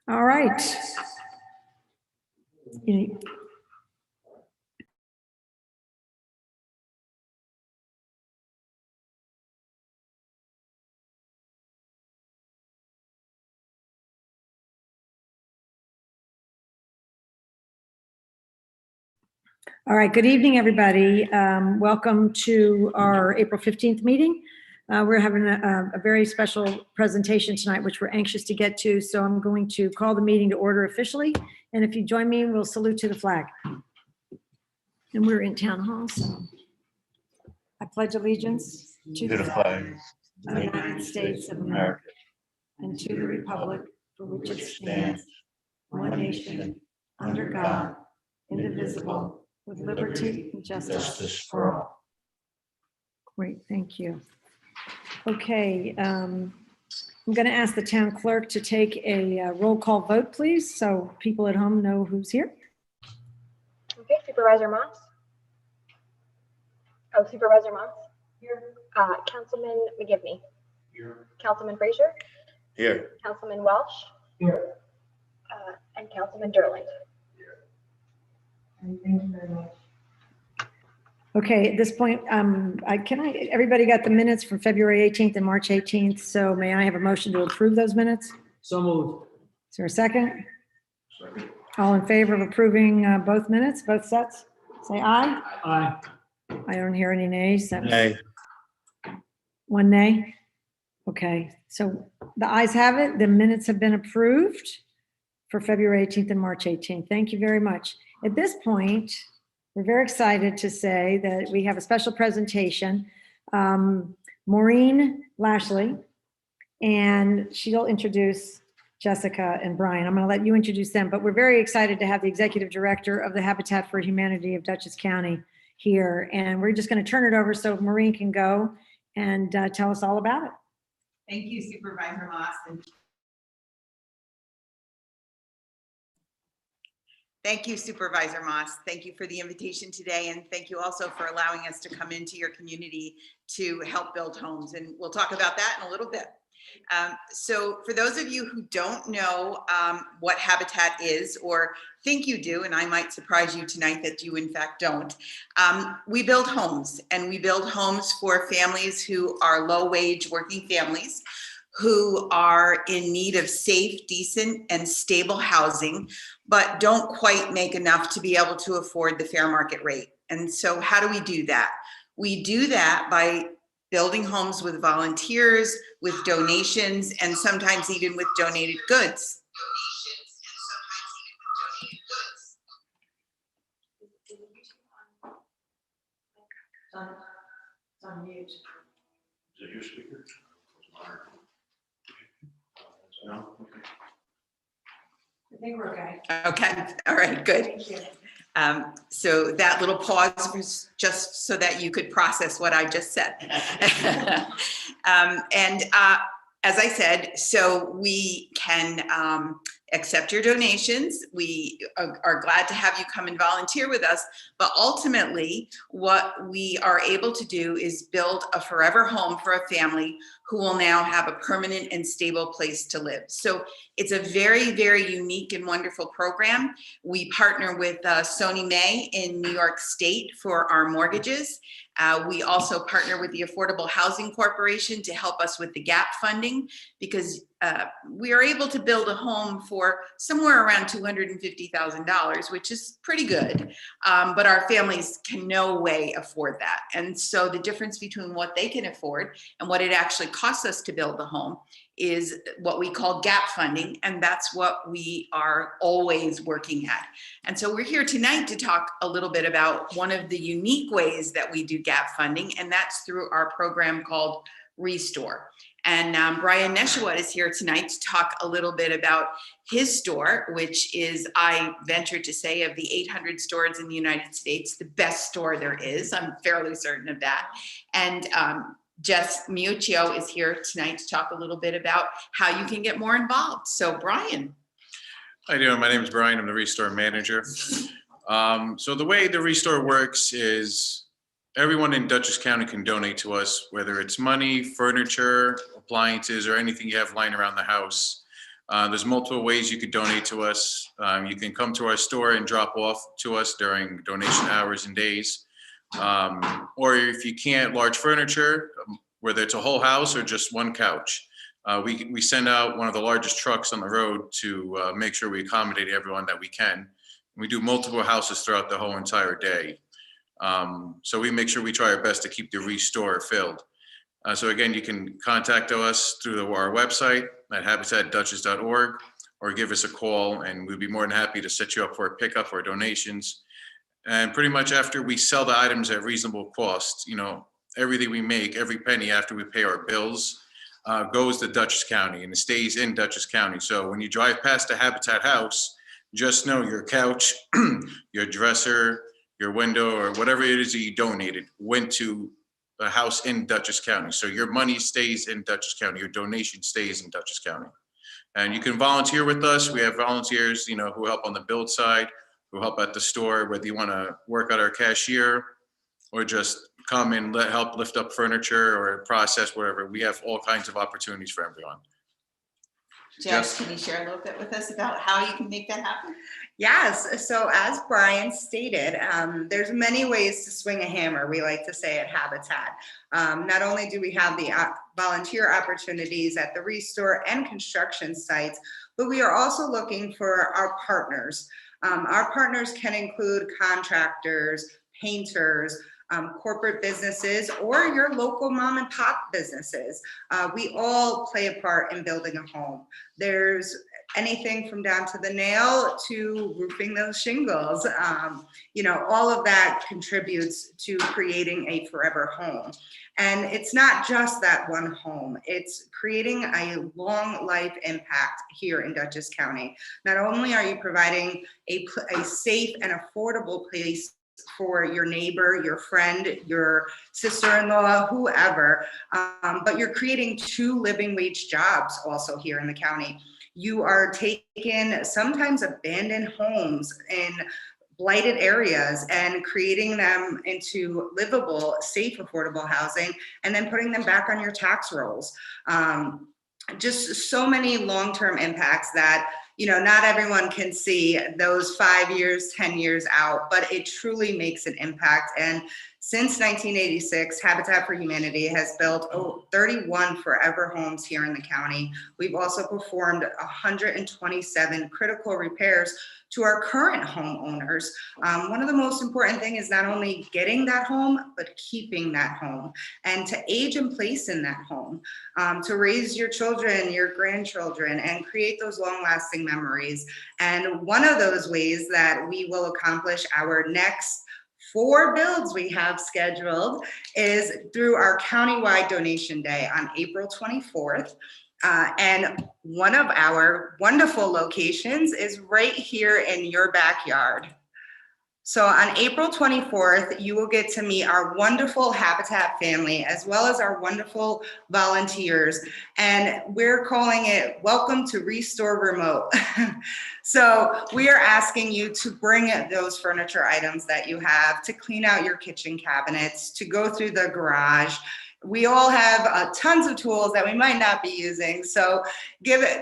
All right. All right, good evening, everybody. Welcome to our April 15th meeting. We're having a very special presentation tonight, which we're anxious to get to. So I'm going to call the meeting to order officially. And if you join me, we'll salute to the flag. And we're in town hall, so I pledge allegiance to the flag of the United States of America and to the republic for which it stands, one nation, under God, indivisible, with liberty and justice for all. Great, thank you. Okay, I'm going to ask the town clerk to take a roll call vote, please, so people at home know who's here. Okay, Supervisor Moss. Oh, Supervisor Moss. Here. Councilman McGivney. Here. Councilman Frazier. Here. Councilman Welsh. Here. And Councilman Durland. Thank you very much. Okay, at this point, everybody got the minutes from February 18th and March 18th, so may I have a motion to approve those minutes? So moved. Is there a second? Second. All in favor of approving both minutes, both sets? Say aye. Aye. I don't hear any nays. That was Nay. one nay. Okay, so the ayes have it. The minutes have been approved for February 18th and March 18th. Thank you very much. At this point, we're very excited to say that we have a special presentation. Maureen Lashley, and she'll introduce Jessica and Brian. I'm going to let you introduce them, but we're very excited to have the executive director of the Habitat for Humanity of Duchess County here. And we're just going to turn it over so Maureen can go and tell us all about it. Thank you, Supervisor Moss. Thank you, Supervisor Moss. Thank you for the invitation today, and thank you also for allowing us to come into your community to help build homes, and we'll talk about that in a little bit. So for those of you who don't know what Habitat is, or think you do, and I might surprise you tonight that you in fact don't, we build homes, and we build homes for families who are low-wage working families who are in need of safe, decent, and stable housing, but don't quite make enough to be able to afford the fair market rate. And so how do we do that? We do that by building homes with volunteers, with donations, and sometimes even with donated goods. On mute. Is it your speaker? No? I think we're okay. Okay, all right, good. Thank you. So that little pause was just so that you could process what I just said. As I said, so we can accept your donations. We are glad to have you come and volunteer with us, but ultimately what we are able to do is build a forever home for a family who will now have a permanent and stable place to live. So it's a very, very unique and wonderful program. We partner with Sony May in New York State for our mortgages. We also partner with the Affordable Housing Corporation to help us with the gap funding, because we are able to build a home for somewhere around $250,000, which is pretty good, but our families can no way afford that. And so the difference between what they can afford and what it actually costs us to build the home is what we call gap funding, and that's what we are always working at. And so we're here tonight to talk a little bit about one of the unique ways that we do gap funding, and that's through our program called Restore. And Brian Neshawat is here tonight to talk a little bit about his store, which is, I venture to say, of the 800 stores in the United States, the best store there is. I'm fairly certain of that. And Jess Miuccio is here tonight to talk a little bit about how you can get more involved. So Brian. How you doing? My name is Brian. I'm the Restore manager. So the way the Restore works is everyone in Duchess County can donate to us, whether it's money, furniture, appliances, or anything you have lying around the house. There's multiple ways you could donate to us. You can come to our store and drop off to us during donation hours and days. Or if you can't, large furniture, whether it's a whole house or just one couch. We send out one of the largest trucks on the road to make sure we accommodate everyone that we can. We do multiple houses throughout the whole entire day. So we make sure we try our best to keep the Restore filled. So again, you can contact us through our website at habitatduchess.org or give us a call, and we'd be more than happy to set you up for a pickup or donations. And pretty much after we sell the items at reasonable cost, you know, everything we make, every penny after we pay our bills, goes to Dutchess County, and it stays in Dutchess County. So when you drive past the Habitat house, just know your couch, your dresser, your window, or whatever it is that you donated went to a house in Dutchess County. So your money stays in Dutchess County, your donation stays in Dutchess County. And you can volunteer with us. We have volunteers, you know, who help on the build side, who help at the store, whether you want to work at our cashier or just come and help lift up furniture or process whatever. We have all kinds of opportunities for everyone. Jess, can you share a little bit with us about how you can make that happen? Yes, so as Brian stated, there's many ways to swing a hammer, we like to say at Habitat. Not only do we have the volunteer opportunities at the Restore and construction sites, but we are also looking for our partners. Our partners can include contractors, painters, corporate businesses, or your local mom and pop businesses. We all play a part in building a home. There's anything from down to the nail to roofing those shingles. You know, all of that contributes to creating a forever home. And it's not just that one home, it's creating a long life impact here in Dutchess County. Not only are you providing a safe and affordable place for your neighbor, your friend, your sister-in-law, whoever, but you're creating 2 living wage jobs also here in the county. You are taking sometimes abandoned homes in blighted areas and creating them into livable, safe, affordable housing, and then putting them back on your tax rolls. Just so many long-term impacts that, you know, not everyone can see those 5 years, 10 years out, but it truly makes an impact. And since 1986, Habitat for Humanity has built 31 forever homes here in the county. We've also performed 127 critical repairs to our current homeowners. One of the most important things is not only getting that home, but keeping that home and to age in place in that home, to raise your children, your grandchildren, and create those long-lasting memories. And one of those ways that we will accomplish our next 4 builds we have scheduled is through our countywide donation day on April 24th. And one of our wonderful locations is right here in your backyard. So on April 24th, you will get to meet our wonderful Habitat family, as well as our wonderful volunteers. And we're calling it Welcome to Restore Remote. So we are asking you to bring those furniture items that you have, to clean out your kitchen cabinets, to go through the garage. We all have tons of tools that we might not be using. So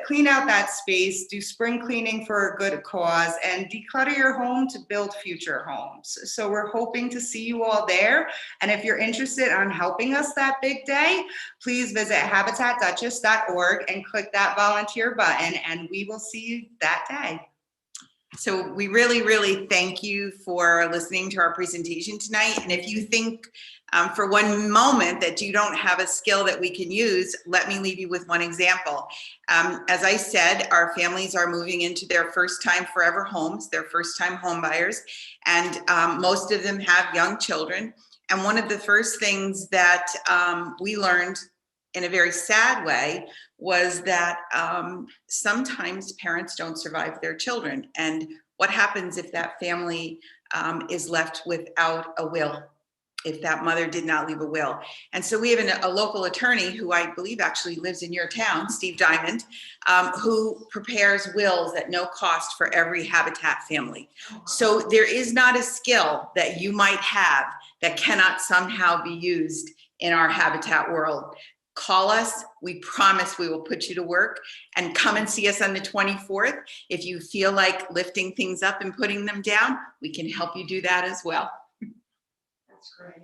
clean out that space, do spring cleaning for a good cause, and declutter your home to build future homes. So we're hoping to see you all there. And if you're interested in helping us that big day, please visit habitatduchess.org and click that volunteer button, and we will see you that day. So we really, really thank you for listening to our presentation tonight. And if you think for one moment that you don't have a skill that we can use, let me leave you with one example. As I said, our families are moving into their first time forever homes, their first time home buyers, and most of them have young children. And one of the first things that we learned in a very sad way was that sometimes parents don't survive their children. And what happens if that family is left without a will, if that mother did not leave a will? And so we have a local attorney who I believe actually lives in your town, Steve Diamond, who prepares wills at no cost for every Habitat family. So there is not a skill that you might have that cannot somehow be used in our Habitat world. call us. We promise we will put you to work, and come and see us on the 24th. If you feel like lifting things up and putting them down, we can help you do that as well. That's great.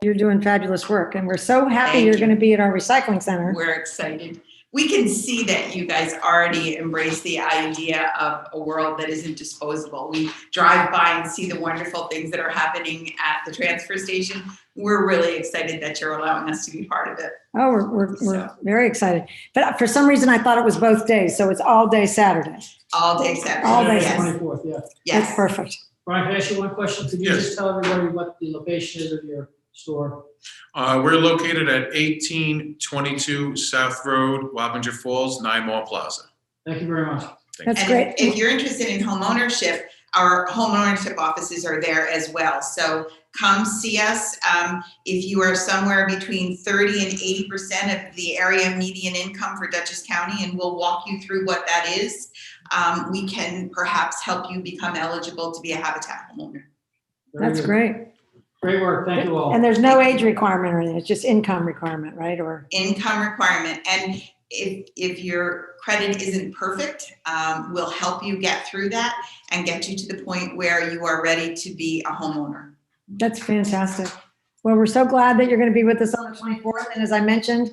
You're doing fabulous work, and we're so happy Thank you're you. going to be at our recycling center. We're excited. We can see that you guys already embrace the idea of a world that isn't disposable. We drive by and see the wonderful things that are happening at the transfer station. We're really excited that you're allowing us to be part of it. Oh, we're So. very excited. But for some reason, I thought it was both days, so it's all day Saturday. All day Saturday. All day Yes. 24th, yeah. Yes. That's perfect. Brian, can I ask you one question? Could you Yes. just tell everybody what the location is of your store? We're located at 1822 South Road, Wappinger Falls, 9 Mall Plaza. Thank you very much. That's And great. if you're interested in home ownership, our home ownership offices are there as well. So come see us. If you are somewhere between 30 and 80% of the area median income for Dutchess County, and we'll walk you through what that is, we can perhaps help you become eligible to be a Habitat homeowner. Very That's good. great. Great work. Thank you all. And there's no age requirement or anything. It's just income requirement, right? Or Income requirement. And if your credit isn't perfect, we'll help you get through that and get you to the point where you are ready to be a homeowner. that's fantastic. Well, we're so glad that you're going to be with us on the 24th. And as I mentioned,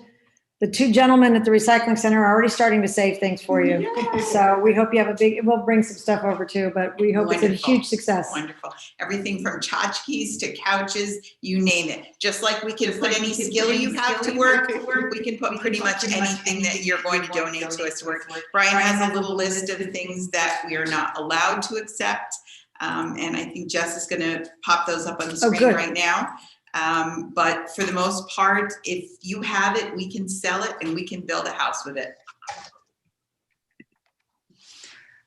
the two gentlemen at the recycling center are already starting to save things for you. So we hope you have we'll bring some stuff over too, but we hope it's a Wonderful. huge success. Wonderful. Everything from tchotchkes to couches, you name it. Just like we can put any skill you have to work, we can put pretty much anything that you're going to donate to us to work. Brian has a little list of things that we are not allowed to accept. And I think Jess is gonna pop those up on the screen good. right now. But for the most part, if you have it, we can sell it and we can build a house with it.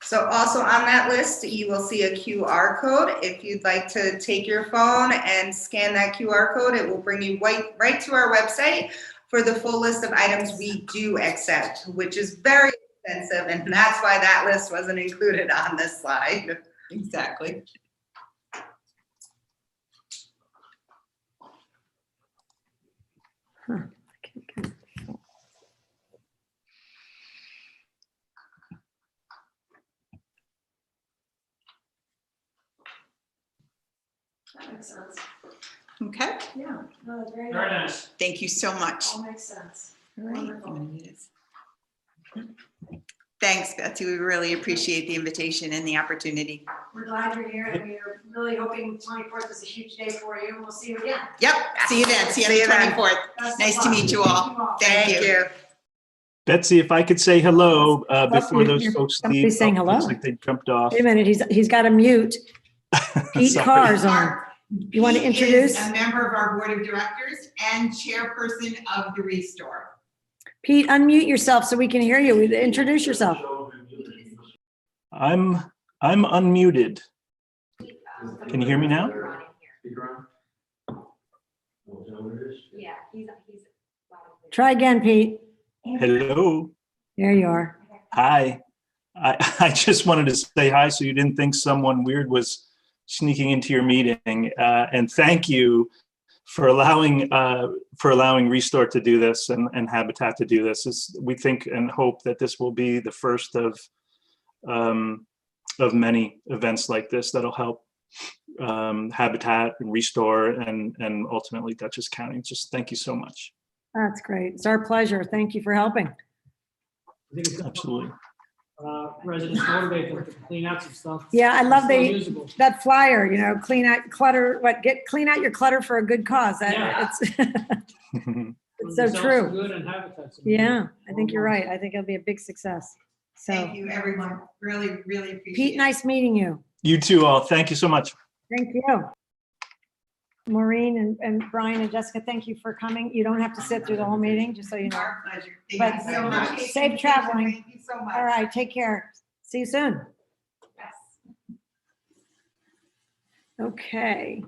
So also on that list, you will see a QR code. If you'd like to take your phone and scan that QR code, it will bring you right to our website for the full list of items we do accept, which is very expensive, and that's why that list wasn't included on this slide. Exactly. That makes sense. Okay. Yeah. No, that's very Very nice. nice. Thank you so much. All makes sense. All right. Wonderful. Thanks, Betsy. We really appreciate the invitation and the opportunity. We're glad you're here, and we're really hoping 24th is a huge day for you, and we'll see you again. Yep. See you then. See you on the 24th. Best of Nice to luck. meet you all. Thank you. Betsy, if I could say hello before you're- those folks somebody's leave. saying hello. Looks like they jumped off. Wait a minute, he's got to mute. Pete Sorry. Carr's on. You want to He is introduce? a member of our board of directors and chairperson of the Restore. Pete, unmute yourself so we can hear you. Introduce yourself. I'm unmuted. Can you hear me now? Yeah, he's. Try again, Pete. Hello. There you are. Hi. I just wanted to say hi so you didn't think someone weird was sneaking into your meeting. And thank you for allowing Restore to do this and Habitat to do this. We think and hope that this will be the first of many events like this that'll help Habitat and Restore and ultimately Dutchess County. Just thank you so much. That's great. It's our pleasure. Thank you for helping. I think it's Absolutely. residents motivate them to clean out some stuff. Yeah, I love Still the usable. that flyer, clean out clutter, clean out your clutter for a good cause. Yeah. It's it's so Results are true. Good and habitats. Yeah, I think you're right. I think it'll be a big success. So Thank you, everyone. Really, really appreciate it. Pete, nice meeting you. You too all. Thank you so much. Thank you. Maureen and Brian and Jessica, thank you for coming. You don't have to sit through the whole meeting, just so you know. Our pleasure. But Thank you so much. safe traveling. Thank you so much. All right, take care. See you soon. Yes. Okay.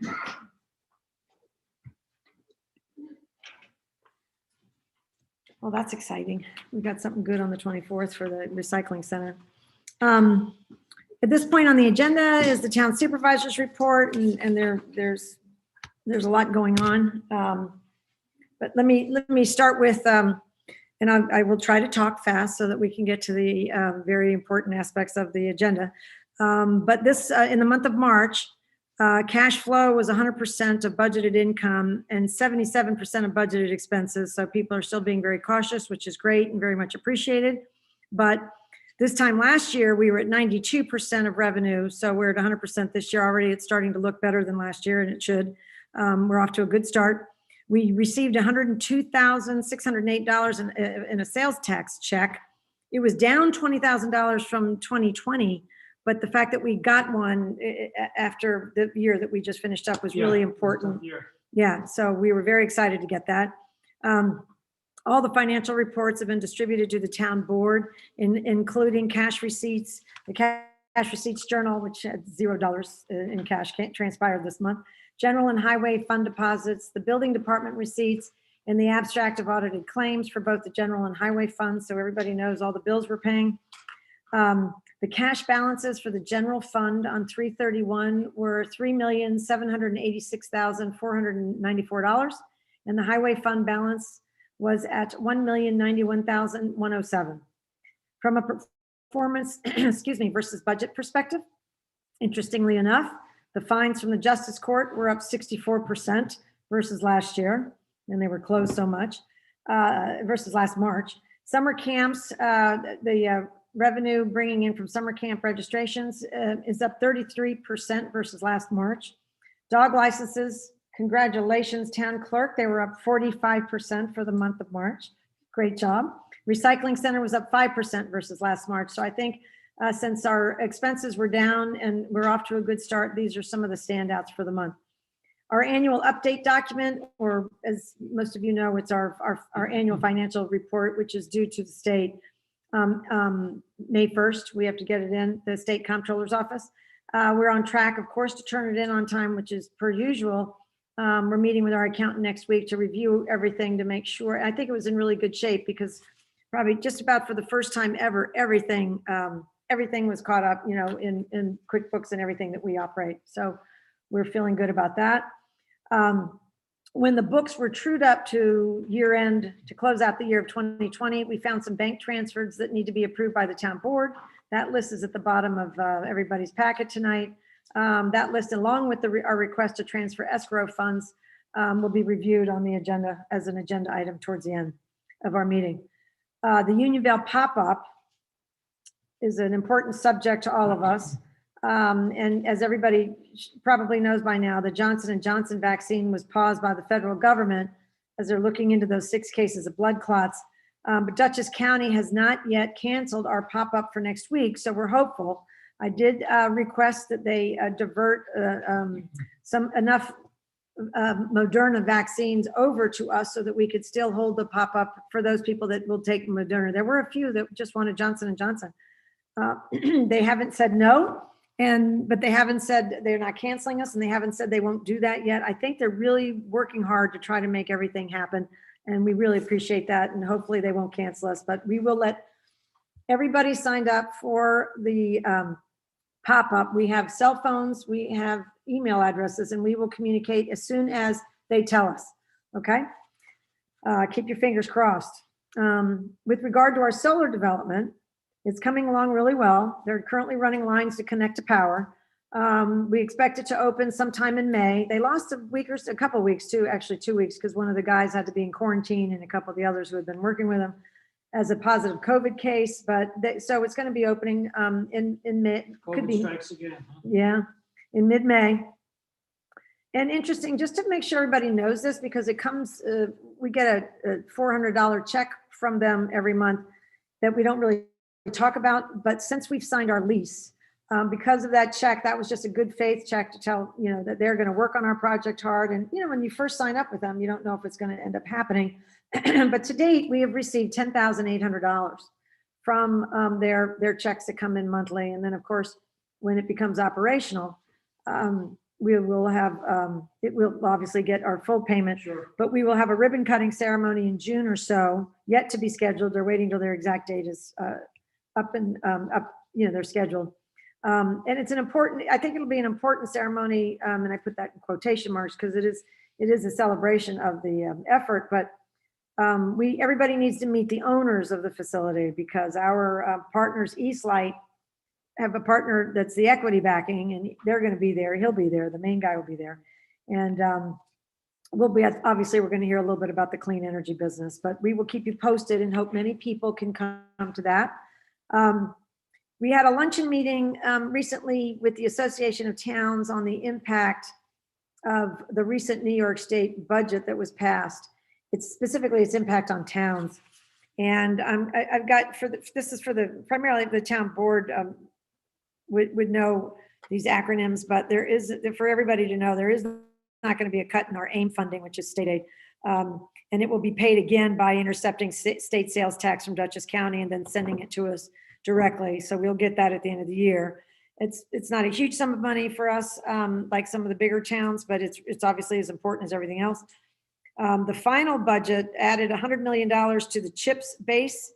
Well, that's exciting. We've got something good on the 24th for the recycling center. At this point on the agenda is the town supervisors report, and there's a lot going on. But let me start with, and I will try to talk fast so that we can get to the very important aspects of the agenda. But this, in the month of March, cash flow was 100% of budgeted income and 77% of budgeted expenses. So people are still being very cautious, which is great and very much appreciated. But this time last year, we were at 92% of revenue. So we're at 100% this year already. It's starting to look better than last year, and it should. We're off to a good start. We received $102,608 in a sales tax check. It was down $20,000 from 2020, but the fact that we got one after the year that we just finished up was really important. Yeah, so we were very excited to get that. All the financial reports have been distributed to the town board, including cash receipts, the cash receipts journal, which had $0 in cash transpired this month, general and highway fund deposits, the building department receipts, and the abstract of audited claims for both the general and highway funds, so everybody knows all the bills we're paying. The cash balances for the general fund on 3/31 were $3,786,494, and the highway fund balance was at $1,091,107. From a performance, versus budget perspective, interestingly enough, the fines from the Justice Court were up 64% versus last year, and they were closed so much, versus last March. Summer camps, the revenue bringing in from summer camp registrations is up 33% versus last March. Dog licenses, congratulations, town clerk. They were up 45% for the month of March. Great job. Recycling center was up 5% versus last March. So I think since our expenses were down and we're off to a good start, these are some of the standouts for the month. Our annual update document, or as most of you know, it's our annual financial report, which is due to the state May 1st. We have to get it in the state comptroller's office. We're on track, of course, to turn it in on time, which is per usual. We're meeting with our accountant next week to review everything to make sure. I think it was in really good shape because probably just about for the first time ever, everything was caught up, in QuickBooks and everything that we operate. So we're feeling good about that. When the books were trued up to year end to close out the year of 2020, we found some bank transfers that need to be approved by the town board. That list is at the bottom of everybody's packet tonight. That list, along with our request to transfer escrow funds, will be reviewed on the agenda as an agenda item towards the end of our meeting. The Unionvale pop-up is an important subject to all of us. And as everybody probably knows by now, the Johnson & Johnson vaccine was paused by the federal government as they're looking into those 6 cases of blood clots. But Duchess County has not yet canceled our pop-up for next week, so we're hopeful. I did request that they divert enough Moderna vaccines over to us so that we could still hold the pop-up for those people that will take Moderna. There were a few that just wanted Johnson & Johnson. They haven't said no, but they haven't said they're not canceling us, and they haven't said they won't do that yet. I think they're really working hard to try to make everything happen, and we really appreciate that, and hopefully they won't cancel us, but we will let everybody signed up for the pop-up. We have cell phones, we have email addresses, and we will communicate as soon as they tell us, okay? Keep your fingers crossed. With regard to our solar development, it's coming along really well. They're currently running lines to connect to power. We expect it to open sometime in May. They lost a couple of weeks too, actually 2 weeks, because one of the guys had to be in quarantine and a couple of the others who had been working with him as a positive COVID case. But so it's going to be opening in May. Could be. Strikes again, huh? Yeah, in mid-May. And interesting, just to make sure everybody knows this, because it comes, we get a $400 check from them every month that we don't really talk about. But since we've signed our lease, because of that check, that was just a good faith check to tell, that they're going to work on our project hard. And, when you first sign up with them, you don't know if it's going to end up happening. But to date, we have received $10,800 from their checks that come in monthly. And then, of course, when it becomes operational, we will have, it will obviously get our full payment. Sure. But we will have a ribbon cutting ceremony in June or so, yet to be scheduled. They're waiting till their exact date is up, they're scheduled. And it's an important, I think it'll be an important ceremony. And I put that in quotation marks because it is a celebration of the effort, but everybody needs to meet the owners of the facility because our partners, Eastlight, have a partner that's the equity backing, and they're going to be there. He'll be there. The main guy will be there. And we'll be, obviously, we're going to hear a little bit about the clean energy business, but we will keep you posted and hope many people can come to that. We had a luncheon meeting recently with the Association of Towns on the impact of the recent New York State budget that was passed. It's specifically its impact on towns. And I've got, this is for primarily the town board would know these acronyms, but there is, for everybody to know, there is not going to be a cut in our AIM funding, which is state aid. And it will be paid again by intercepting state sales tax from Duchess County and then sending it to us directly. So we'll get that at the end of the year. It's not a huge sum of money for us, like some of the bigger towns, but it's obviously as important as everything else. The final budget added $100 million to the CHIPS base,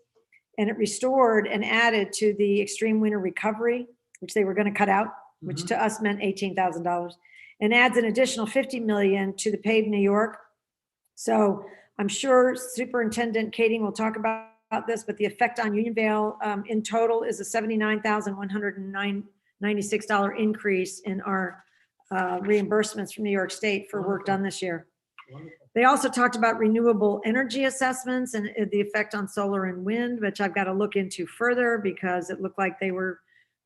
and it restored and added to the extreme winter recovery, which they were going to cut out, which to us meant $18,000, and adds an additional $50 million to the Paving New York. So I'm sure Superintendent Kading will talk about this, but the effect on Unionvale in total is a $79,196 increase in our reimbursements from New York State for work done this year. They also talked about renewable energy assessments and the effect on solar and wind, which I've got to look into further because it looked like they were,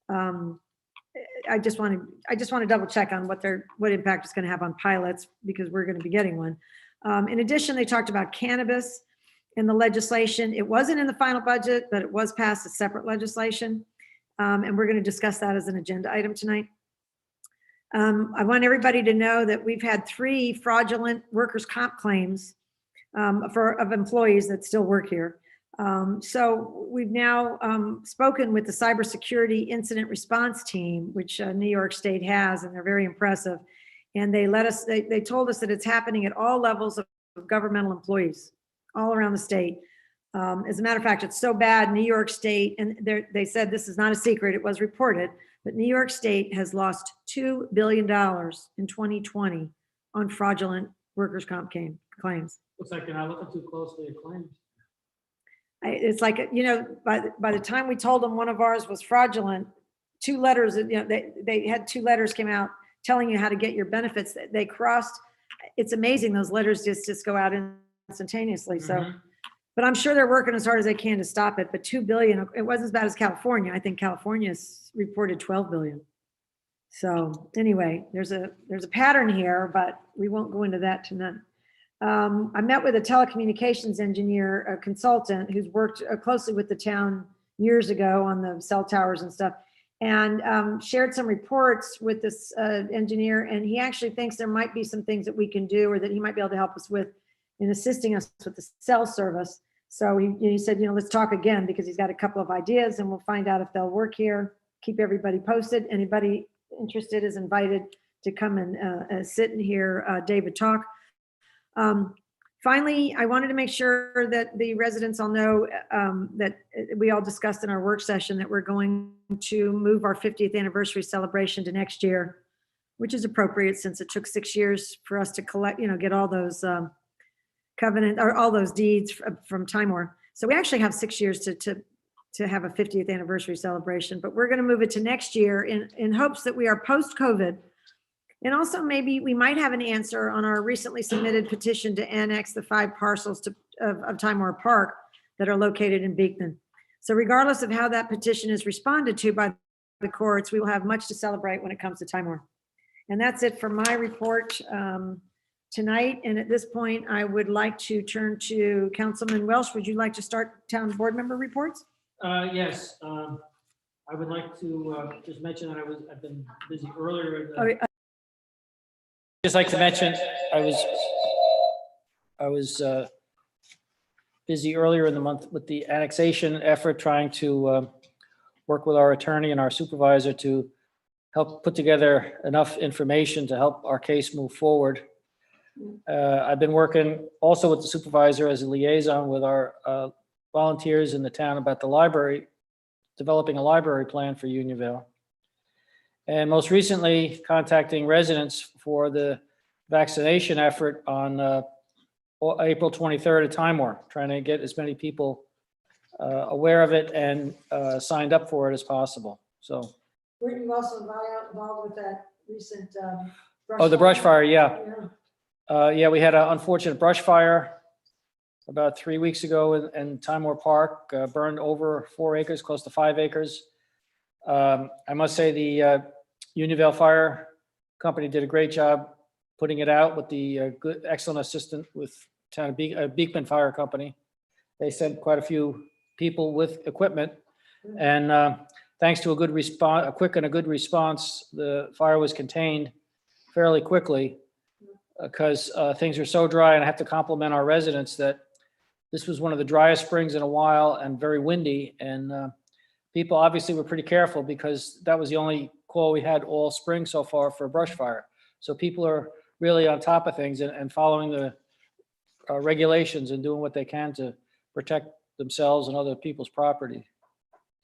I just want to double check on what impact it's going to have on pilots because we're going to be getting one. In addition, they talked about cannabis in the legislation. It wasn't in the final budget, but it was passed as separate legislation. And we're going to discuss that as an agenda item tonight. I want everybody to know that we've had 3 fraudulent workers' comp claims of employees that still work here. So we've now spoken with the cybersecurity incident response team, which New York State has, and they're very impressive. And they told us that it's happening at all levels of governmental employees all around the state. As a matter of fact, it's so bad, New York State, and they said this is not a secret, it was reported, but New York State has lost $2 billion in 2020 on fraudulent workers' comp claims. Looks like they're not looking too closely at claims. It's like, by the time we told them one of ours was fraudulent, 2 letters, they had 2 letters came out telling you how to get your benefits. They crossed, it's amazing, those letters just go out instantaneously. So, but I'm sure they're working as hard as they can to stop it. But $2 billion, it wasn't as bad as California. I think California's reported $12 billion. So anyway, there's a pattern here, but we won't go into that tonight. I met with a telecommunications engineer, a consultant who's worked closely with the town years ago on the cell towers and stuff, and shared some reports with this engineer. And he actually thinks there might be some things that we can do, or that he might be able to help us with in assisting us with the cell service. So he said, let's talk again, because he's got a couple of ideas and we'll find out if they'll work here. Keep everybody posted. Anybody interested is invited to come and sit and hear David talk. Finally, I wanted to make sure that the residents all know that we all discussed in our work session that we're going to move our 50th anniversary celebration to next year, which is appropriate since it took 6 years for us to collect, get all those covenant or all those deeds from Timor. So we actually have 6 years to have a 50th anniversary celebration, but we're going to move it to next year in hopes that we are post-COVID. And also maybe we might have an answer on our recently submitted petition to annex the 5 parcels of Timor Park that are located in Beekman. So regardless of how that petition is responded to by the courts, we will have much to celebrate when it comes to Timor. And that's it for my report tonight. And at this point, I would like to turn to Councilman Welsh. Would you like to start town board member reports? Yes. I would like to just mention that I've been busy earlier in the. Just like to mention, I was busy earlier in the month with the annexation effort, trying to work with our attorney and our supervisor to help put together enough information to help our case move forward. I've been working also with the supervisor as a liaison with our volunteers in the town about the library, developing a library plan for Unionvale. And most recently, contacting residents for the vaccination effort on April 23rd at Timor, trying to get as many people aware of it and signed up for it as possible. So, Weren't you also involved with that recent? the brush fire, yeah. Yeah. Yeah, we had an unfortunate brush fire about 3 weeks ago in Timor Park, burned over 4 acres, close to 5 acres. I must say the Unionvale Fire Company did a great job putting it out with the good, excellent assistant with town of Beekman Fire Company. They sent quite a few people with equipment, and thanks to a good response, a quick and a good response, the fire was contained fairly quickly because things are so dry. And I have to compliment our residents that this was one of the driest springs in a while and very windy. And people obviously were pretty careful because that was the only call we had all spring so far for a brush fire. So people are really on top of things and following the regulations and doing what they can to protect themselves and other people's property.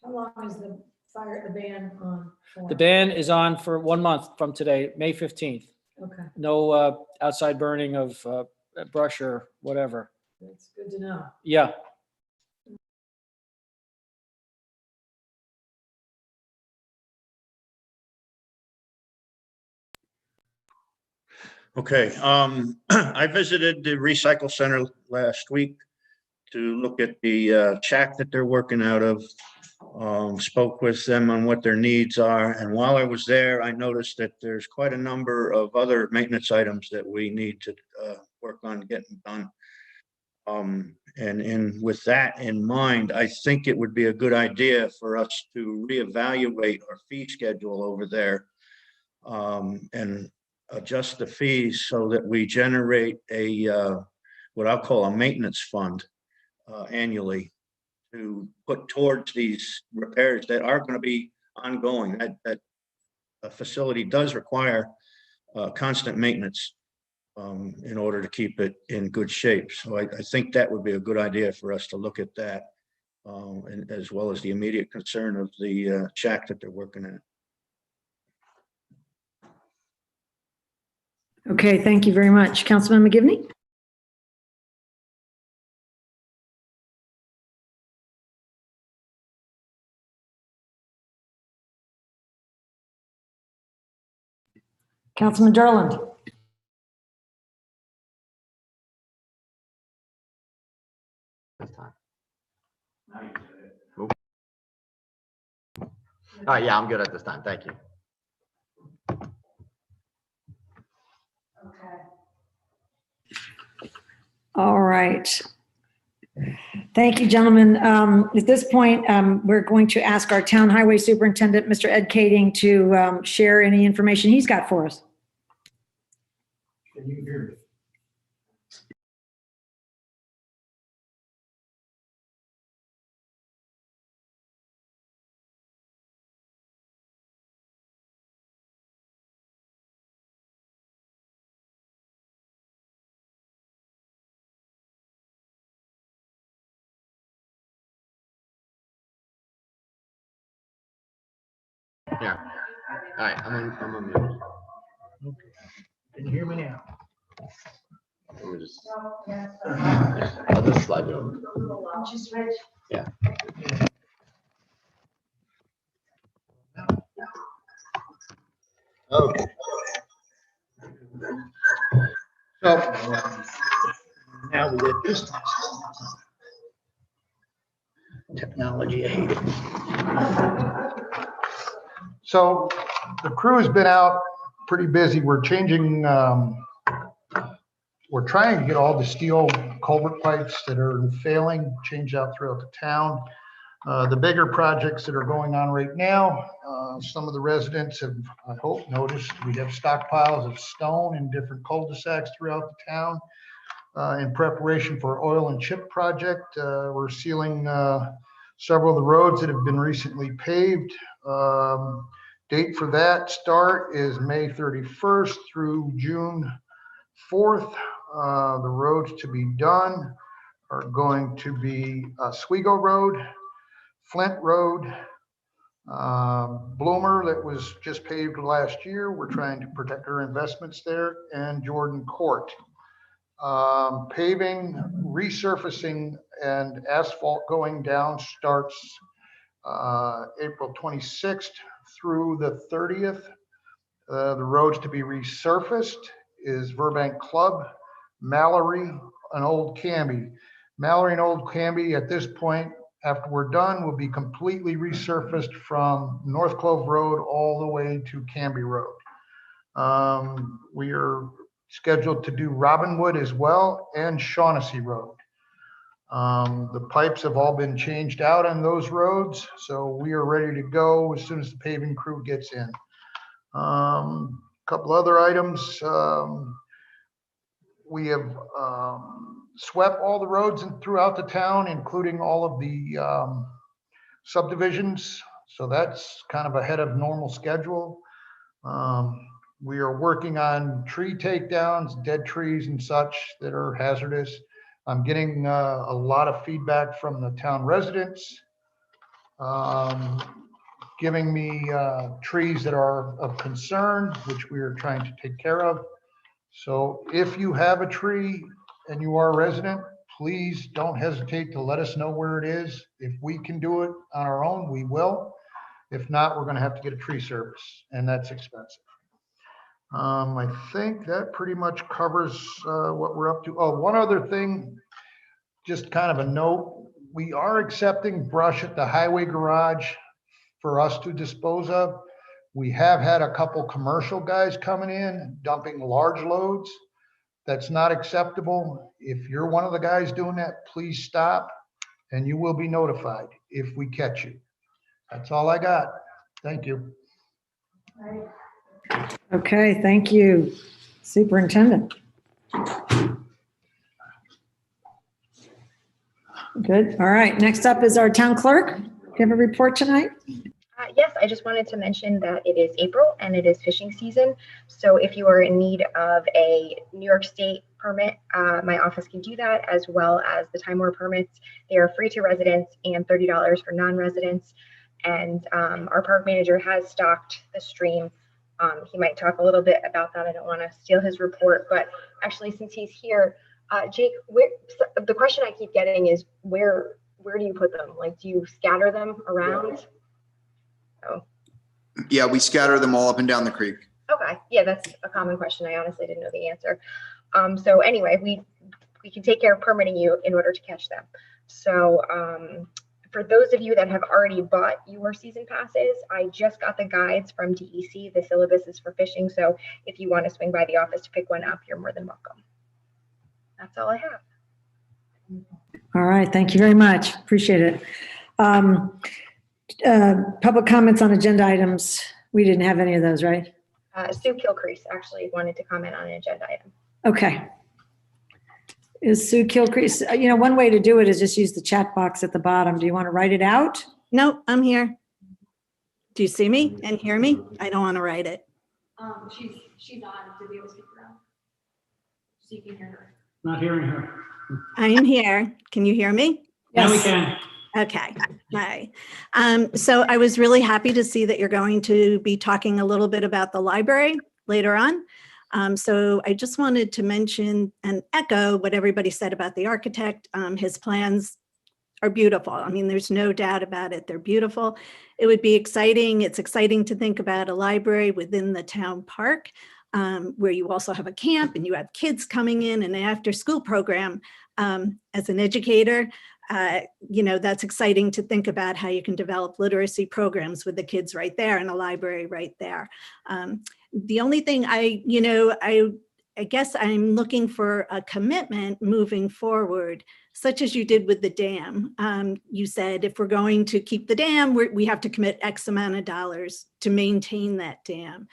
How long is the ban on for? The ban is on for 1 month from today, May 15th. Okay, No outside burning of brush or whatever. that's good to know. Yeah. Okay, I visited the recycle center last week to look at the shack that they're working out of. Spoke with them on what their needs are, and while I was there, I noticed that there's quite a number of other maintenance items that we need to work on getting done. And with that in mind, I think it would be a good idea for us to reevaluate our fee schedule over there, and adjust the fees so that we generate a what I'll call a maintenance fund annually to put towards these repairs that are going to be ongoing. That a facility does require constant maintenance in order to keep it in good shape. So I think that would be a good idea for us to look at that, and as well as the immediate concern of the shack that they're working at. Okay, thank you very much. Councilman McGivney? Councilman Derland? Yeah, I'm good at this time. Thank you. All right. Thank you, gentlemen. At this point, we're going to ask our town highway superintendent, Mr. Ed Kading, to share any information he's got for us. Can you hear me? Yeah. All right, I'm on mute. Okay. Can you hear me now? Let me just, I'll just slide you over. Yeah. Okay. So Now we get this technology. I hate it. So the crew has been out pretty busy. We're changing, we're trying to get all the steel culvert pipes that are failing changed out throughout the town. The bigger projects that are going on right now, some of the residents have, I hope, noticed we have stockpiles of stone in different cul-de-sacs throughout the town. In preparation for oil and chip project, we're sealing several of the roads that have been recently paved. Date for that start is May 31st through June 4th. The roads to be done are going to be Oswego Road, Flint Road, Bloomer, that was just paved last year. We're trying to protect our investments there, and Jordan Court. Paving, resurfacing, and asphalt going down starts April 26th through the 30th. The roads to be resurfaced is Burbank Club, Mallory, and Old Canby. Mallory and Old Canby at this point, after we're done, will be completely resurfaced from North Clove Road all the way to Canby Road. We are scheduled to do Robinwood as well and Shaughnessy Road. The pipes have all been changed out on those roads, so we are ready to go as soon as the paving crew gets in. Couple other items. We have swept all the roads throughout the town, including all of the subdivisions. So that's kind of ahead of normal schedule. We are working on tree takedowns, dead trees and such that are hazardous. I'm getting a lot of feedback from the town residents, giving me trees that are of concern, which we are trying to take care of. So if you have a tree and you are a resident, please don't hesitate to let us know where it is. If we can do it on our own, we will. If not, we're going to have to get a tree service, and that's expensive. I think that pretty much covers what we're up to. Oh, one other thing, just kind of a note. We are accepting brush at the highway garage for us to dispose of. We have had a couple commercial guys coming in, dumping large loads. That's not acceptable. If you're one of the guys doing that, please stop and you will be notified if we catch you. That's all I got. Thank you. Okay, thank you, Superintendent. Good. All right. Next up is our town clerk. Do you have a report tonight? Yes, I just wanted to mention that it is April and it is fishing season. So if you are in need of a New York State permit, my office can do that, as well as the Time War permits. They are free to residents and $30 for non-residents. And our park manager has stocked the stream. He might talk a little bit about that. I don't want to steal his report, but actually, since he's here, Jake, the question I keep getting is where do you put them? Like, do you scatter them around? Oh. Yeah, we scatter them all up and down the creek. Okay, yeah, that's a common question. I honestly didn't know the answer. So anyway, we can take care of permitting you in order to catch them. So for those of you that have already bought your season passes, I just got the guides from DEC. The syllabus is for fishing. So if you want to swing by the office to pick one up, you're more than welcome. That's all I have. All right. Thank you very much. Appreciate it. Public comments on agenda items. We didn't have any of those, right? Sue Kilcrease actually wanted to comment on an agenda item. Okay. Is Sue Kilcrease, one way to do it is just use the chat box at the bottom. Do you want to write it out? No, I'm here. Do you see me and hear me? I don't want to write it. She's on to be able to speak around. So you can hear her. Not hearing her. I am here. Can you hear me? Yes. Now we can. Okay. Hi. So I was really happy to see that you're going to be talking a little bit about the library later on. So I just wanted to mention and echo what everybody said about the architect. His plans are beautiful. I mean, there's no doubt about it. They're beautiful. It would be exciting. It's exciting to think about a library within the town park, where you also have a camp and you have kids coming in and an after school program. As an educator, that's exciting to think about how you can develop literacy programs with the kids right there and a library right there. The only thing I guess I'm looking for a commitment moving forward, such as you did with the dam. You said if we're going to keep the dam, we have to commit X amount of dollars to maintain that dam.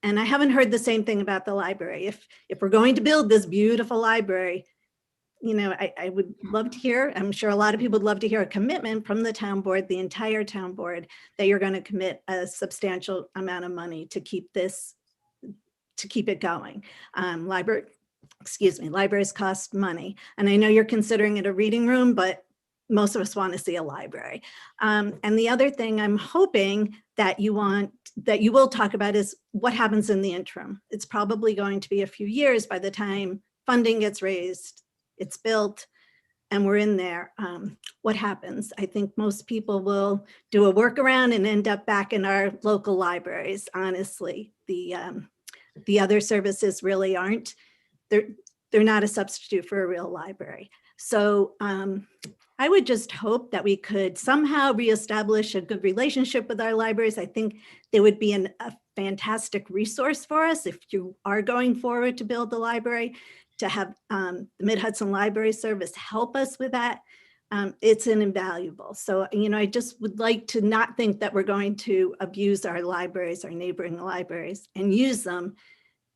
And I haven't heard the same thing about the library. If we're going to build this beautiful library, I would love to hear, I'm sure a lot of people would love to hear a commitment from the town board, the entire town board, that you're going to commit a substantial amount of money to keep it going. Libraries cost money. And I know you're considering it a reading room, but most of us want to see a library. And the other thing I'm hoping that you will talk about is what happens in the interim. It's probably going to be a few years by the time funding gets raised, it's built, and we're in there. What happens? I think most people will do a workaround and end up back in our local libraries, honestly. The other services really aren't. They're not a substitute for a real library. So I would just hope that we could somehow reestablish a good relationship with our libraries. I think they would be a fantastic resource for us if you are going forward to build the library, to have the Mid-Hudson Library Service help us with that. It's an invaluable. So, I just would like to not think that we're going to abuse our libraries, our neighboring libraries, and use them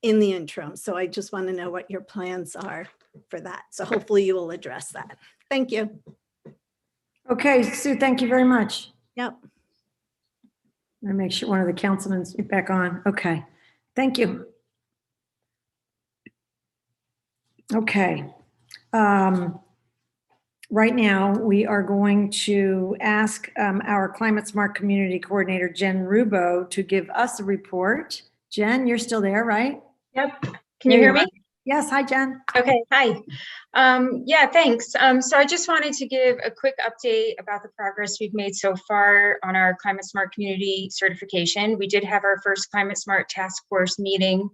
in the interim. So I just want to know what your plans are for that. So hopefully you will address that. Thank you. Okay, Sue, thank you very much. Yep. Let me make sure one of the councilmen's back on. Okay, thank you. Okay. Right now, we are going to ask our Climate Smart Community Coordinator, Jen Rubo, to give us a report. Jen, you're still there, right? Yep. Can you hear me? Yes. Hi, Jen. Okay. Hi. Yeah, thanks. So I just wanted to give a quick update about the progress we've made so far on our Climate Smart Community certification. We did have our first Climate Smart Task Force meeting,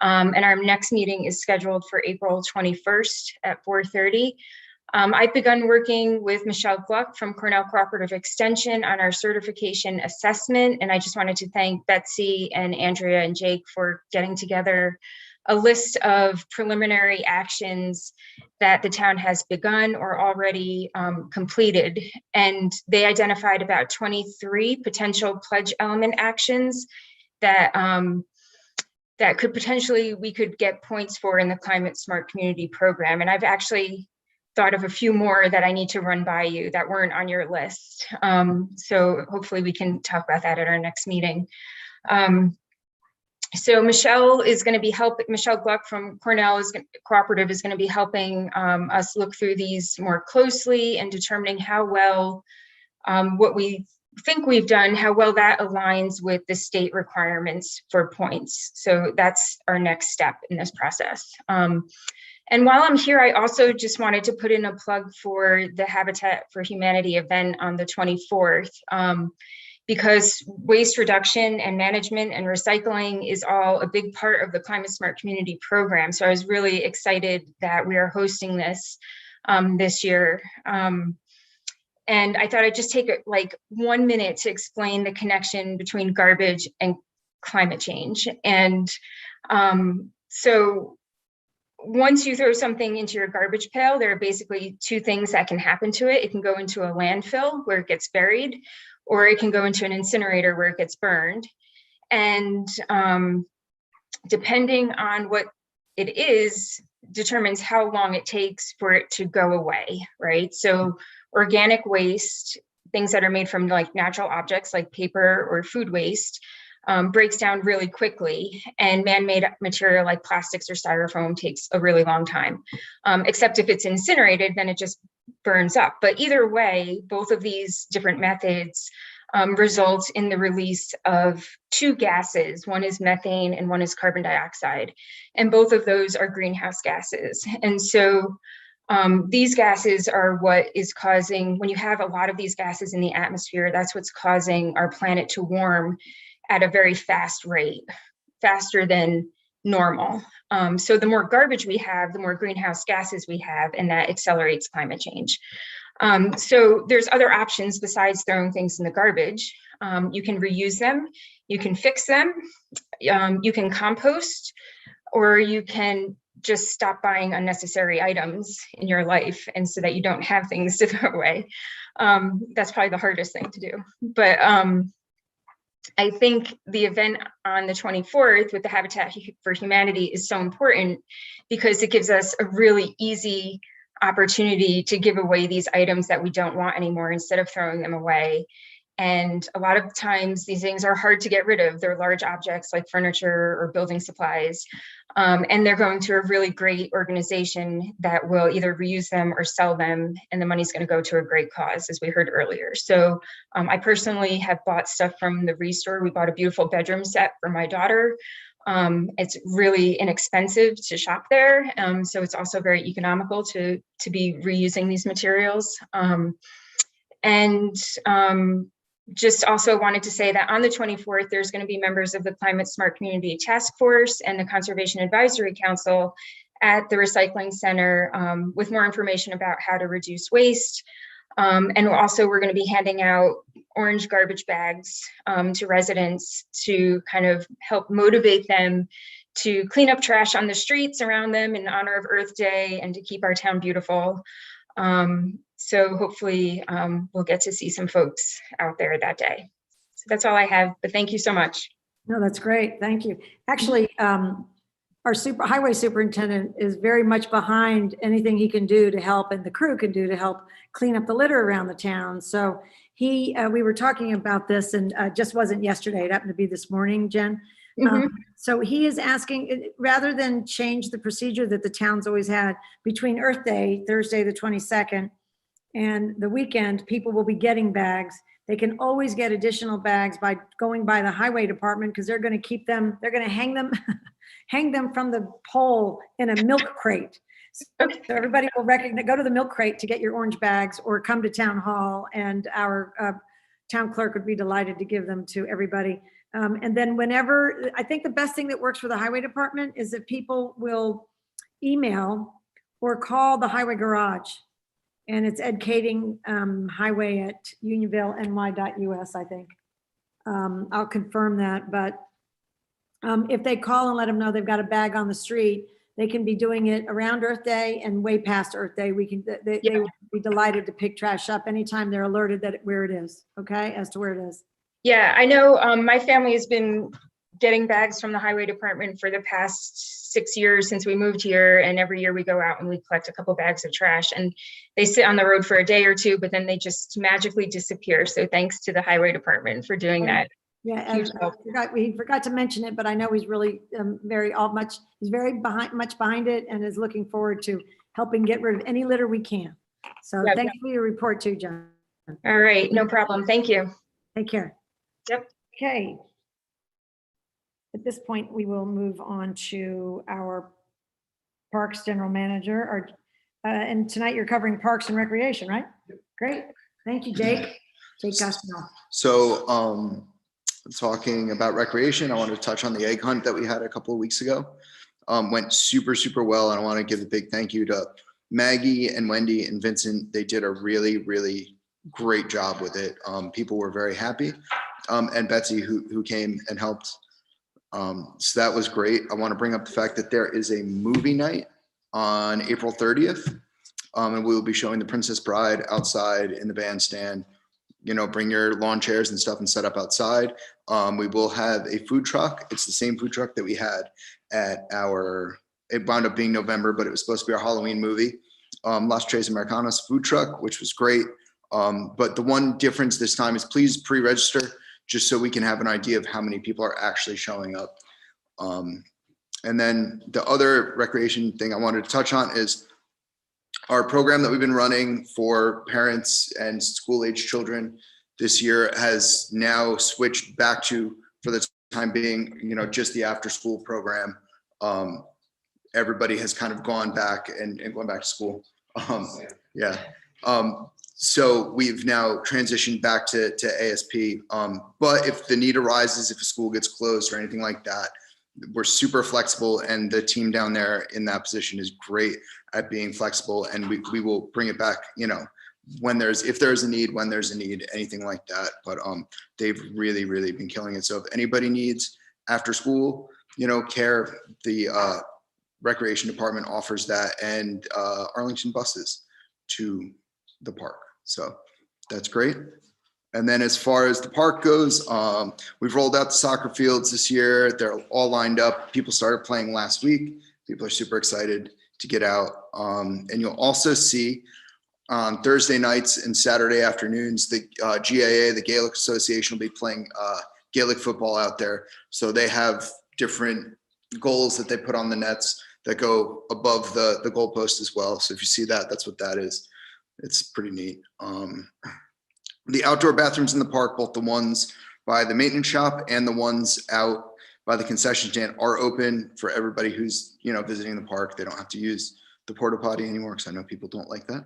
and our next meeting is scheduled for April 21st at 4:30. I've begun working with Michelle Gluck from Cornell Cooperative Extension on our certification assessment, and I just wanted to thank Betsy and Andrea and Jake for getting together a list of preliminary actions that the town has begun or already completed. And they identified about 23 potential pledge element actions that that could potentially, we could get points for in the Climate Smart Community Program. And I've actually thought of a few more that I need to run by you that weren't on your list. So hopefully we can talk about that at our next meeting. So Michelle is going to be Michelle Gluck from Cornell Cooperative is going to be helping us look through these more closely and determining how well what we think we've done, how well that aligns with the state requirements for points. So that's our next step in this process. And while I'm here, I also just wanted to put in a plug for the Habitat for Humanity event on the 24th. Because waste reduction and management and recycling is all a big part of the Climate Smart Community Program. So I was really excited that we are hosting this this year. And I thought I'd just take like 1 minute to explain the connection between garbage and climate change. And so once you throw something into your garbage pail, there are basically two things that can happen to it. It can go into a landfill where it gets buried, or it can go into an incinerator where it gets burned. And depending on what it is, determines how long it takes for it to go away, right? So organic waste, things that are made from like natural objects like paper or food waste, breaks down really quickly, and man-made material like plastics or styrofoam takes a really long time. Except if it's incinerated, then it just burns up. But either way, both of these different methods result in the release of two gases. One is methane and one is carbon dioxide. And both of those are greenhouse gases. And so these gases are what is causing, when you have a lot of these gases in the atmosphere, that's what's causing our planet to warm at a very fast rate, faster than normal. So the more garbage we have, the more greenhouse gases we have, and that accelerates climate change. So there's other options besides throwing things in the garbage. You can reuse them, you can fix them, you can compost, or you can just stop buying unnecessary items in your life, and so that you don't have things to throw away. That's probably the hardest thing to do. But I think the event on the 24th with the Habitat for Humanity is so important because it gives us a really easy opportunity to give away these items that we don't want anymore instead of throwing them away. And a lot of times these things are hard to get rid of. They're large objects like furniture or building supplies. And they're going to a really great organization that will either reuse them or sell them. And the money's going to go to a great cause, as we heard earlier. So I personally have bought stuff from the Restore. We bought a beautiful bedroom set for my daughter. It's really inexpensive to shop there. So it's also very economical to be reusing these materials. Just also wanted to say that on the 24th, there's going to be members of the Climate Smart Community Task Force and the Conservation Advisory Council at the Recycling Center with more information about how to reduce waste. And also we're going to be handing out orange garbage bags to residents to kind of help motivate them to clean up trash on the streets around them in honor of Earth Day and to keep our town beautiful. So hopefully we'll get to see some folks out there that day. So that's all I have, but thank you so much. No, that's great. Thank you. Actually, our highway superintendent is very much behind anything he can do to help, and the crew can do to help clean up the litter around the town. So we were talking about this, and just wasn't yesterday. It happened to be this morning, Jen. So he is asking, rather than change the procedure that the town's always had between Earth Day, Thursday the 22nd, and the weekend, people will be getting bags. They can always get additional bags by going by the highway department, because they're going to keep them, they're going to hang them from the pole in a milk crate. So everybody will recognize, go to the milk crate to get your orange bags, or come to town hall, and our town clerk would be delighted to give them to everybody. And then whenever, I think the best thing that works for the highway department is that people will email or call the highway garage. And it's Ed Kading Highway at unionvaleny.us, I think. I'll confirm that, but if they call and let them know they've got a bag on the street, they can be doing it around Earth Day and way past Earth Day. They would be delighted to pick trash up anytime they're alerted that where it is, okay, as to where it is. Yeah, I know my family has been getting bags from the highway department for the past 6 years since we moved here. And every year we go out and we collect a couple bags of trash, and they sit on the road for a day or two, but then they just magically disappear. So thanks to the highway department for doing that. Yeah, we forgot to mention it, but I know he's really he's very much behind it, and is looking forward to helping get rid of any litter we can. So thanks for your report too, John. All right, no problem. Thank you. Take care. Yep. Okay. At this point, we will move on to our Parks General Manager. And tonight you're covering Parks and Recreation, right? Yep. Great. Thank you, Jake. Jake Gastineau. So talking about recreation, I wanted to touch on the egg hunt that we had a couple of weeks ago. Went super, super well. And I want to give a big thank you to Maggie and Wendy and Vincent. They did a really, really great job with it. People were very happy. And Betsy, who came and helped. So that was great. I want to bring up the fact that there is a movie night on April 30th. And we will be showing The Princess Bride outside in the bandstand. You know, bring your lawn chairs and stuff and set up outside. We will have a food truck. It's the same food truck that we had at it wound up being November, but it was supposed to be our Halloween movie. Las Tres Americanas food truck, which was great. But the one difference this time is please pre-register, just so we can have an idea of how many people are actually showing up. And then the other recreation thing I wanted to touch on is our program that we've been running for parents and school-age children this year has now switched back to, for the time being, you know, just the after-school program. Everybody has kind of gone back and going back to school. So we've now transitioned back to ASP. But if the need arises, if a school gets closed or anything like that, we're super flexible, and the team down there in that position is great at being flexible, and we will bring it back, you know, if there's a need, anything like that. But they've really, really been killing it. So if anybody needs after school, you know, care, the recreation department offers that, and Arlington buses to the park. So that's great. And then as far as the park goes, we've rolled out the soccer fields this year. They're all lined up. People started playing last week. People are super excited to get out. And you'll also see On Thursday nights and Saturday afternoons, the GAA, the Gaelic Association, will be playing Gaelic football out there. So they have different goals that they put on the nets that go above the goalpost as well. So if you see that, that's what that is. It's pretty neat. The outdoor bathrooms in the park, both the ones by the maintenance shop and the ones out by the concession stand, are open for everybody who's, you know, visiting the park. They don't have to use the porta potty anymore, because I know people don't like that.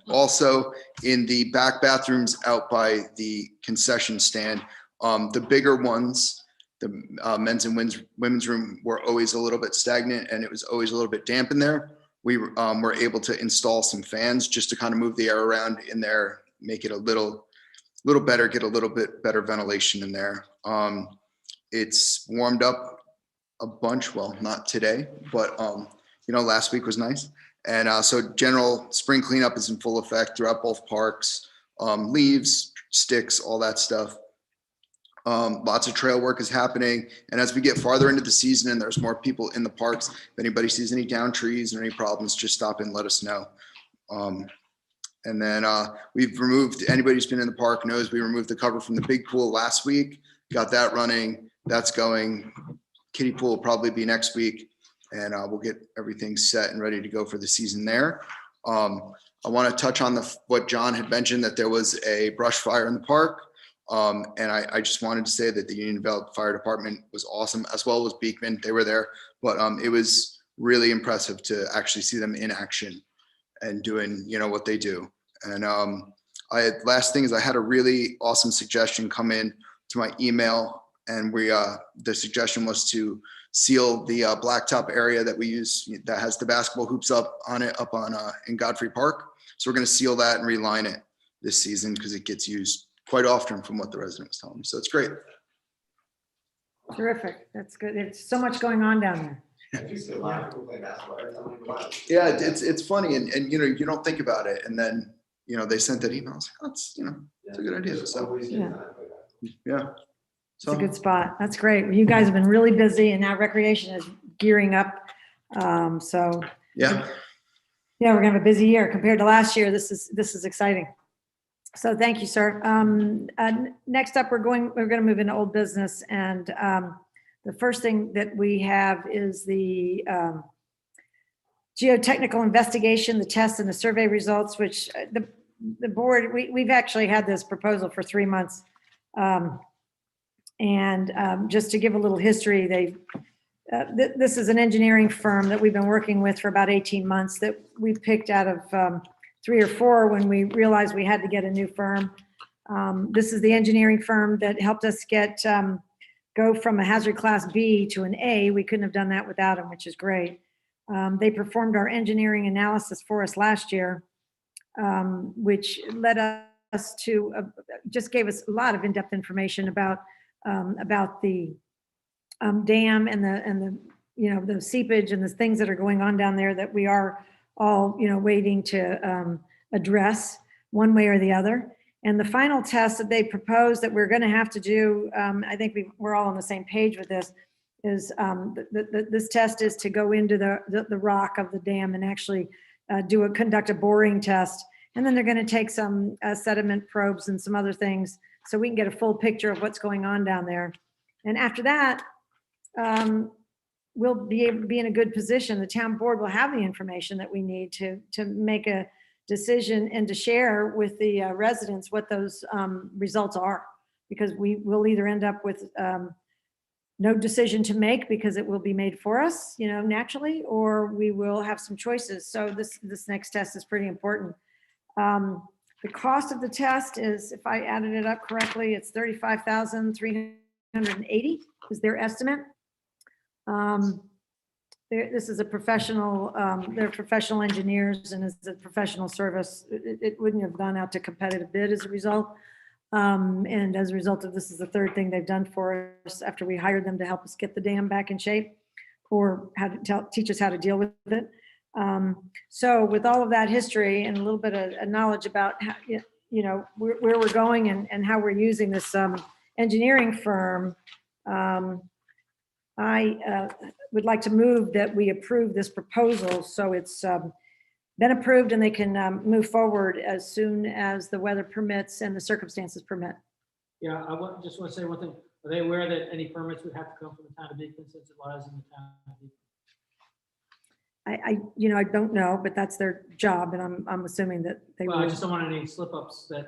Also in the back bathrooms out by the concession stand, the bigger ones, the men's and women's room, were always a little bit stagnant, and it was always a little bit damp in there. We were able to install some fans just to kind of move the air around in there, make it a little better, get a little bit better ventilation in there. It's warmed up a bunch. Well, not today, but you know, last week was nice. And so general spring cleanup is in full effect throughout both parks. Leaves, sticks, all that stuff. Lots of trail work is happening. And as we get farther into the season and there's more people in the parks, if anybody sees any down trees or any problems, just stop and let us know. And then we've removed, anybody who's been in the park knows we removed the cover from the big pool last week, got that running, that's going. Kiddie pool will probably be next week, and we'll get everything set and ready to go for the season there. I want to touch on what John had mentioned, that there was a brush fire in the park. And I just wanted to say that the Unionvale Fire Department was awesome, as well as Beekman. They were there, but it was really impressive to actually see them in action and doing, you know, what they do. And last thing is, I had a really awesome suggestion come in to my email, and the suggestion was to seal the blacktop area that we use that has the basketball hoops up on in Godfrey Park. So we're going to seal that and reline it this season, because it gets used quite often from what the resident was telling me. So it's great. Terrific. That's good. There's so much going on down there. Yeah, it's funny, and you know, you don't think about it, and then, you know, they sent that email. I was like, oh, it's, you know, it's a good idea. So yeah. It's a good spot. That's great. You guys have been really busy, and now recreation is gearing up. So yeah, we're gonna have a busy year compared to last year. This is exciting. So thank you, sir. Next up, we're gonna move into old business, and the first thing that we have is the geotechnical investigation, the tests and the survey results, which the board, we've actually had this proposal for 3 months. Just to give a little history, this is an engineering firm that we've been working with for about 18 months that we picked out of 3 or 4 when we realized we had to get a new firm. This is the engineering firm that helped us go from a hazard class B to an A. We couldn't have done that without them, which is great. They performed our engineering analysis for us last year, which led us to, just gave us a lot of in-depth information about the dam and the you know, the seepage and the things that are going on down there that we are all, you know, waiting to address one way or the other. And the final test that they proposed that we're going to have to do, I think we're all on the same page with this, is this test is to go into the rock of the dam and actually conduct a boring test. And then they're going to take some sediment probes and some other things so we can get a full picture of what's going on down there. And after that, we'll be able to be in a good position. The town board will have the information that we need to make a decision and to share with the residents what those results are, because we will either end up with no decision to make because it will be made for us, you know, naturally, or we will have some choices. So this next test is pretty important. The cost of the test is, if I added it up correctly, it's $35,380 is their estimate. This is a professional, they're professional engineers, and it's a professional service. It wouldn't have gone out to competitive bid as a result. And as a result of this is the third thing they've done for us after we hired them to help us get the dam back in shape, or how to teach us how to deal with it. So with all of that history and a little bit of knowledge about how, you know, where we're going and how we're using this engineering firm, I would like to move that we approve this proposal. So it's been approved and they can move forward as soon as the weather permits and the circumstances permit. Yeah, just want to say one thing. Are they aware that any permits would have to come from the town of Beacon since it lies in the town of Beacon? I don't know, but that's their job, and I'm assuming that they Well, I will. just don't want any slip ups that,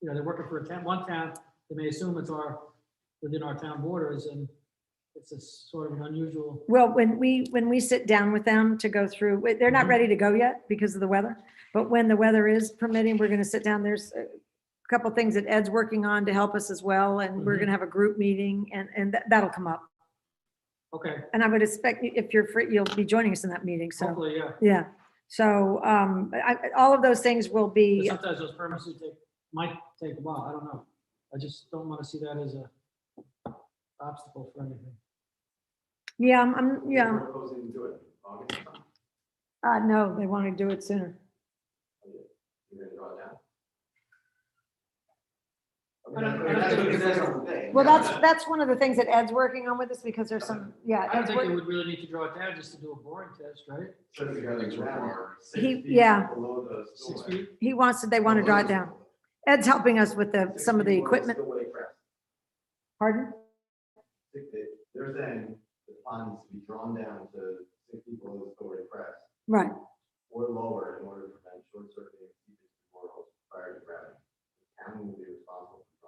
they're working for one town, they may assume it's within our town borders, and it's a sort of an unusual. Well, when we sit down with them to go through, they're not ready to go yet because of the weather, but when the weather is permitting, we're going to sit down. There's a couple things that Ed's working on to help us as well, and we're going to have a group meeting, and that'll come up. Okay, And I would expect if you're free, you'll be joining us in that meeting. So, hopefully, yeah. yeah. So all of those things will But be, sometimes those permits might take a while. I don't know. I just don't want to see that as a obstacle for anything. yeah, yeah. No, they want to do it sooner. Well, that's one of the things that Ed's working on with us because there's some, yeah. I don't Ed's think they work- would really need to draw it down just to do a boring test, right? Yeah. 6 feet? He wants to, they want to draw it down. Ed's helping us with some of the equipment. Pardon? They're saying the pond needs to be drawn down to 6 feet below the story crest Right. or lower in order to prevent short circuiting boreholes prior to gravity. The town will be responsible for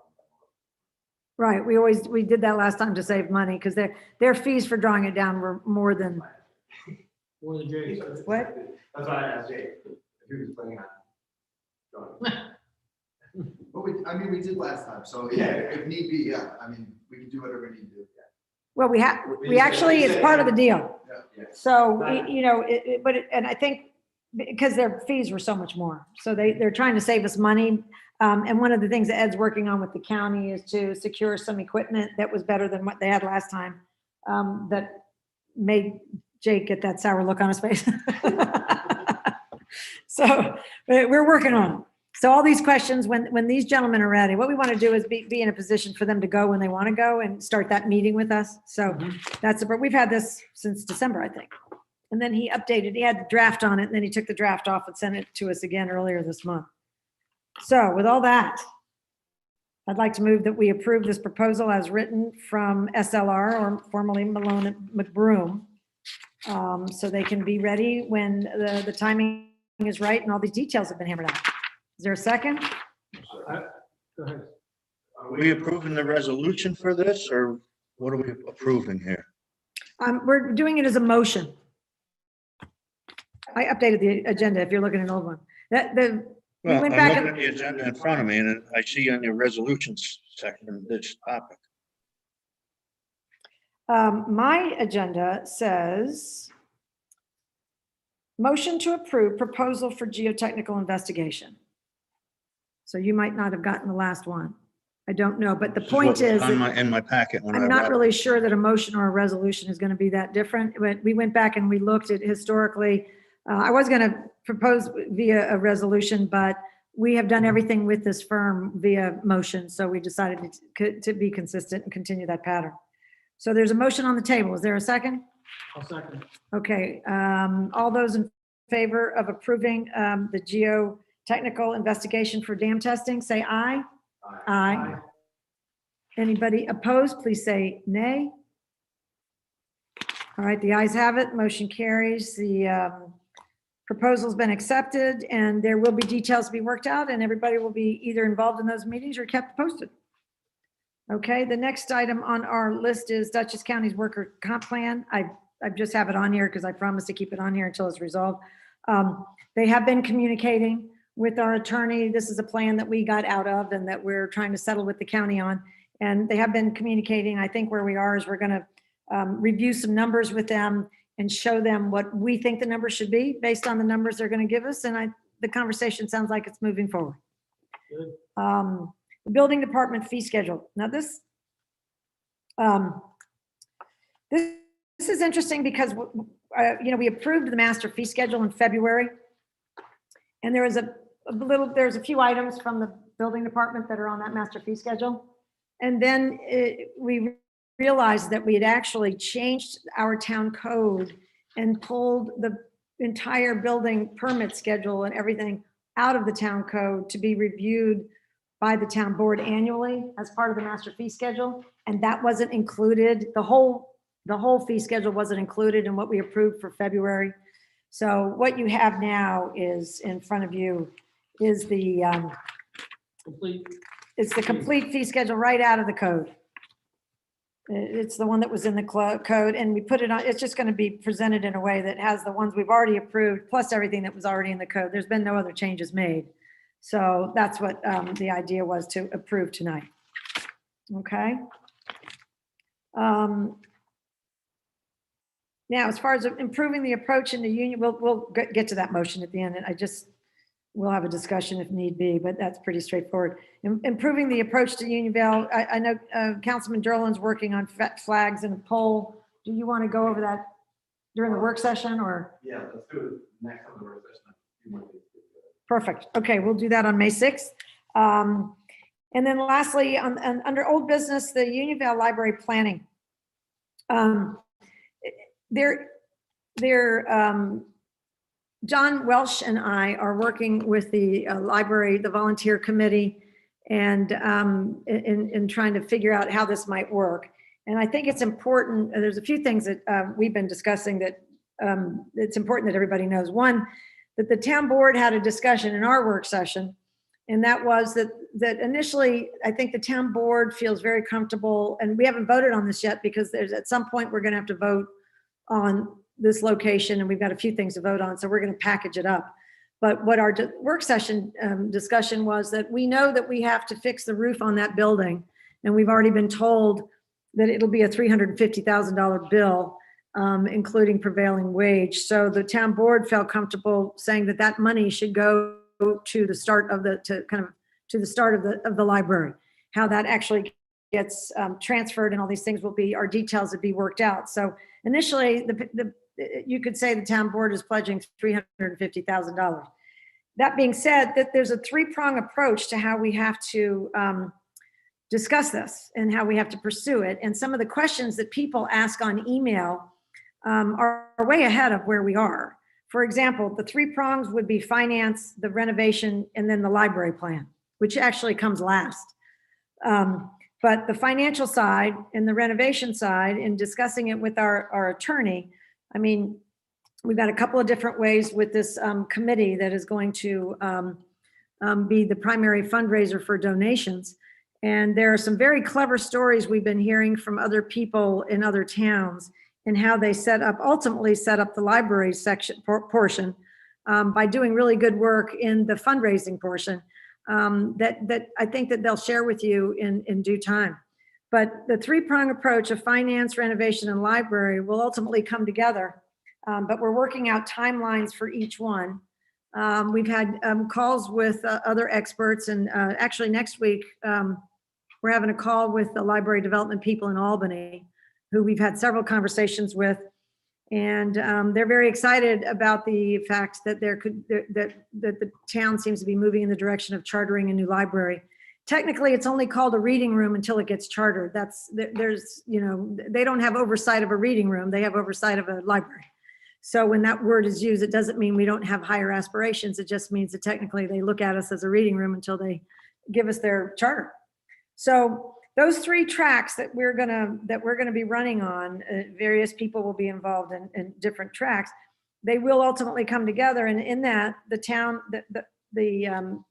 drawing that. Right. We did that last time to save money because their fees for drawing it down were more than, More than Jay's. what? That's why I asked Jake if he was planning on drawing. But we did last time, so yeah, if need be, yeah, we can do whatever we need to do. Well, we actually, it's part of the deal. Yeah. So, and I think because their fees were so much more. So they're trying to save us money. And one of the things that Ed's working on with the county is to secure some equipment that was better than what they had last time. That made Jake get that sour look on his face. So we're working on it. So all these questions, when these gentlemen are ready, what we want to do is be in a position for them to go when they want to go and start that meeting with us. So we've had this since December, I think. And then he had the draft on it, and then he took the draft off and sent it to us again earlier this month. So with all that, I'd like to move that we approve this proposal as written from SLR, or formerly Malone McBroom. So they can be ready when the timing is right and all these details have been hammered out. Is there a second? Go ahead. Are we approving the resolution for this, or what are we approving here? We're doing it as a motion. I updated the agenda if you're looking at an old one. We Well, went I'm back looking and- at the agenda in front of me, and I see on your resolutions section this topic. My agenda says motion to approve proposal for geotechnical investigation. So you might not have gotten the last one. I don't know, but the This is what point was is, in my packet when I I'm not read it. really sure that a motion or a resolution is going to be that different. But we went back and we looked at historically. I was going to propose via a resolution, but we have done everything with this firm via motion. So we decided to be consistent and continue that pattern. So there's a motion on the table. Is there a second? I'll second. Okay. All those in favor of approving the geotechnical investigation for dam testing, say aye. Aye. Anybody opposed, please say nay. All right, the ayes have it. Motion carries. The proposal's been accepted, and there will be details to be worked out, and everybody will be either involved in those meetings or kept posted. Okay, the next item on our list is Duchess County's worker comp plan. I just have it on here because I promised to keep it on here until it's resolved. They have been communicating with our attorney. This is a plan that we got out of and that we're trying to settle with the county on. And they have been communicating. I think where we are is we're going to review some numbers with them and show them what we think the numbers should be based on the numbers they're going to give us. And the conversation sounds like it's moving forward. Good. The building department fee schedule. Now this is interesting because we approved the master fee schedule in February. And there is there's a few items from the building department that are on that master fee schedule. And then we realized that we had actually changed our town code and pulled the entire building permit schedule and everything out of the town code to be reviewed by the town board annually as part of the master fee schedule. And that wasn't included. The whole fee schedule wasn't included in what we approved for February. So what you have now is in front of you is the, it's the complete fee schedule right out of the code. It's the one that was in the code, and we put it on, it's just going to be presented in a way that has the ones we've already approved, plus everything that was already in the code. There's been no other changes made. So that's what the idea was to approve tonight. Okay. Now, as far as improving the approach in the union, we'll get to that motion at the end. And we'll have a discussion if need be, but that's pretty straightforward. Improving the approach to Unionvale. I know Councilman Derlin's working on flags and a pole. Do you want to go over that during the work session or? Yeah, let's do it next on the work session. Perfect. Okay, we'll do that on May 6th. And then lastly, under old business, the Unionvale Library planning. John Welsh and I are working with the library, the volunteer committee, and in trying to figure out how this might work. And I think it's important, there's a few things that we've been discussing that it's important that everybody knows. One, that the town board had a discussion in our work session, and that was that initially, I think the town board feels very comfortable, and we haven't voted on this yet because there's at some point we're gonna have to vote on this location, and we've got a few things to vote on, so we're going to package it up. But what our work session discussion was that we know that we have to fix the roof on that building, and we've already been told that it'll be a $350,000 bill, including prevailing wage. So the town board felt comfortable saying that that money should go to the start of the library. How that actually gets transferred and all these things will be, our details would be worked out. So initially, you could say the town board is pledging $350,000. That being said, that there's a three-prong approach to how we have to discuss this and how we have to pursue it. And some of the questions that people ask on email are way ahead of where we are. For example, the three prongs would be finance, the renovation, and then the library plan, which actually comes last. But the financial side and the renovation side, in discussing it with our attorney, I mean, we've got a couple of different ways with this committee that is going to be the primary fundraiser for donations. And there are some very clever stories we've been hearing from other people in other towns and how they ultimately set up the library portion by doing really good work in the fundraising portion that I think that they'll share with you in due time. But the three-prong approach of finance, renovation, and library will ultimately come together. But we're working out timelines for each one. We've had calls with other experts, and actually next week, we're having a call with the library development people in Albany, who we've had several conversations with. And they're very excited about the fact that that the town seems to be moving in the direction of chartering a new library. Technically, it's only called a reading room until it gets chartered. They don't have oversight of a reading room. They have oversight of a library. So when that word is used, it doesn't mean we don't have higher aspirations. It just means that technically they look at us as a reading room until they give us their charter. So those three tracks that we're gonna be running on, various people will be involved in different tracks. They will ultimately come together, and in that, the town, the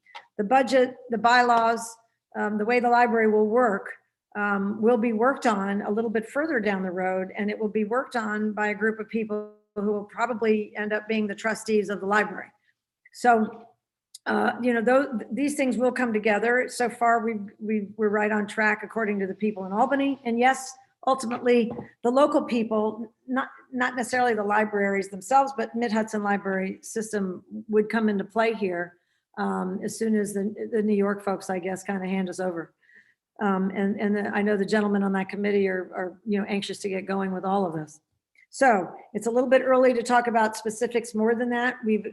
budget, the bylaws, the way the library will work will be worked on a little bit further down the road, and it will be worked on by a group of people who will probably end up being the trustees of the library. So, these things will come together. So far, we're right on track according to the people in Albany. And yes, ultimately, the local people, not necessarily the libraries themselves, but Mid-Hudson Library System would come into play here as soon as the New York folks, I guess, kind of hand us over. And I know the gentlemen on that committee are anxious to get going with all of this. So it's a little bit early to talk about specifics more than that. We've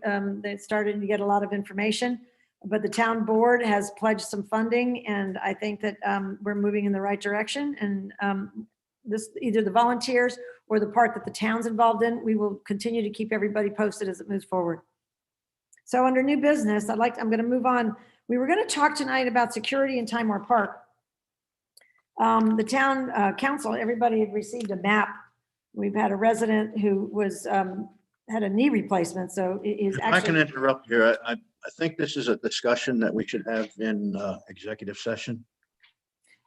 started to get a lot of information, but the town board has pledged some funding, and I think that we're moving in the right direction. And this, either the volunteers or the part that the town's involved in. We will continue to keep everybody posted as it moves forward. So under new business, I'm going to move on. We were going to talk tonight about security in Timor Park. The town council, everybody had received a map. We've had a resident who was had a knee replacement, so is I can actually. interrupt here. I think this is a discussion that we should have in executive session.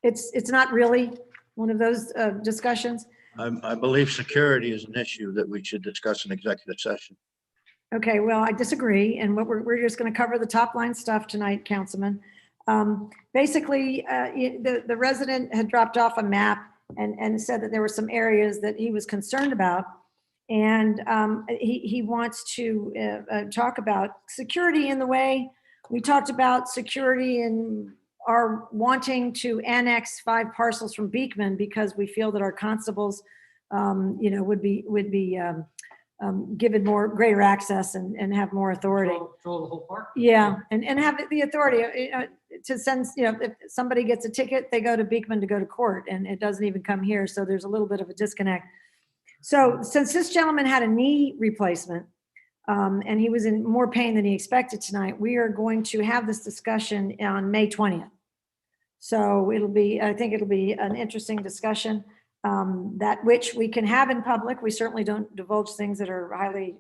It's not really one of those discussions. I believe security is an issue that we should discuss in executive session. Okay, well, I disagree, and what we're just going to cover the top line stuff tonight, Councilman. Basically, the resident had dropped off a map and said that there were some areas that he was concerned about, and he wants to talk about security in the way we talked about security in our wanting to annex 5 parcels from Beekman because we feel that our constables, would be given greater access and have more authority. Control the whole park. Yeah, and have the authority to send, if somebody gets a ticket, they go to Beekman to go to court, and it doesn't even come here. So there's a little bit of a disconnect. So since this gentleman had a knee replacement, and he was in more pain than he expected tonight, we are going to have this discussion on May 20th. So I think it'll be an interesting discussion, that which we can have in public. We certainly don't divulge things that are highly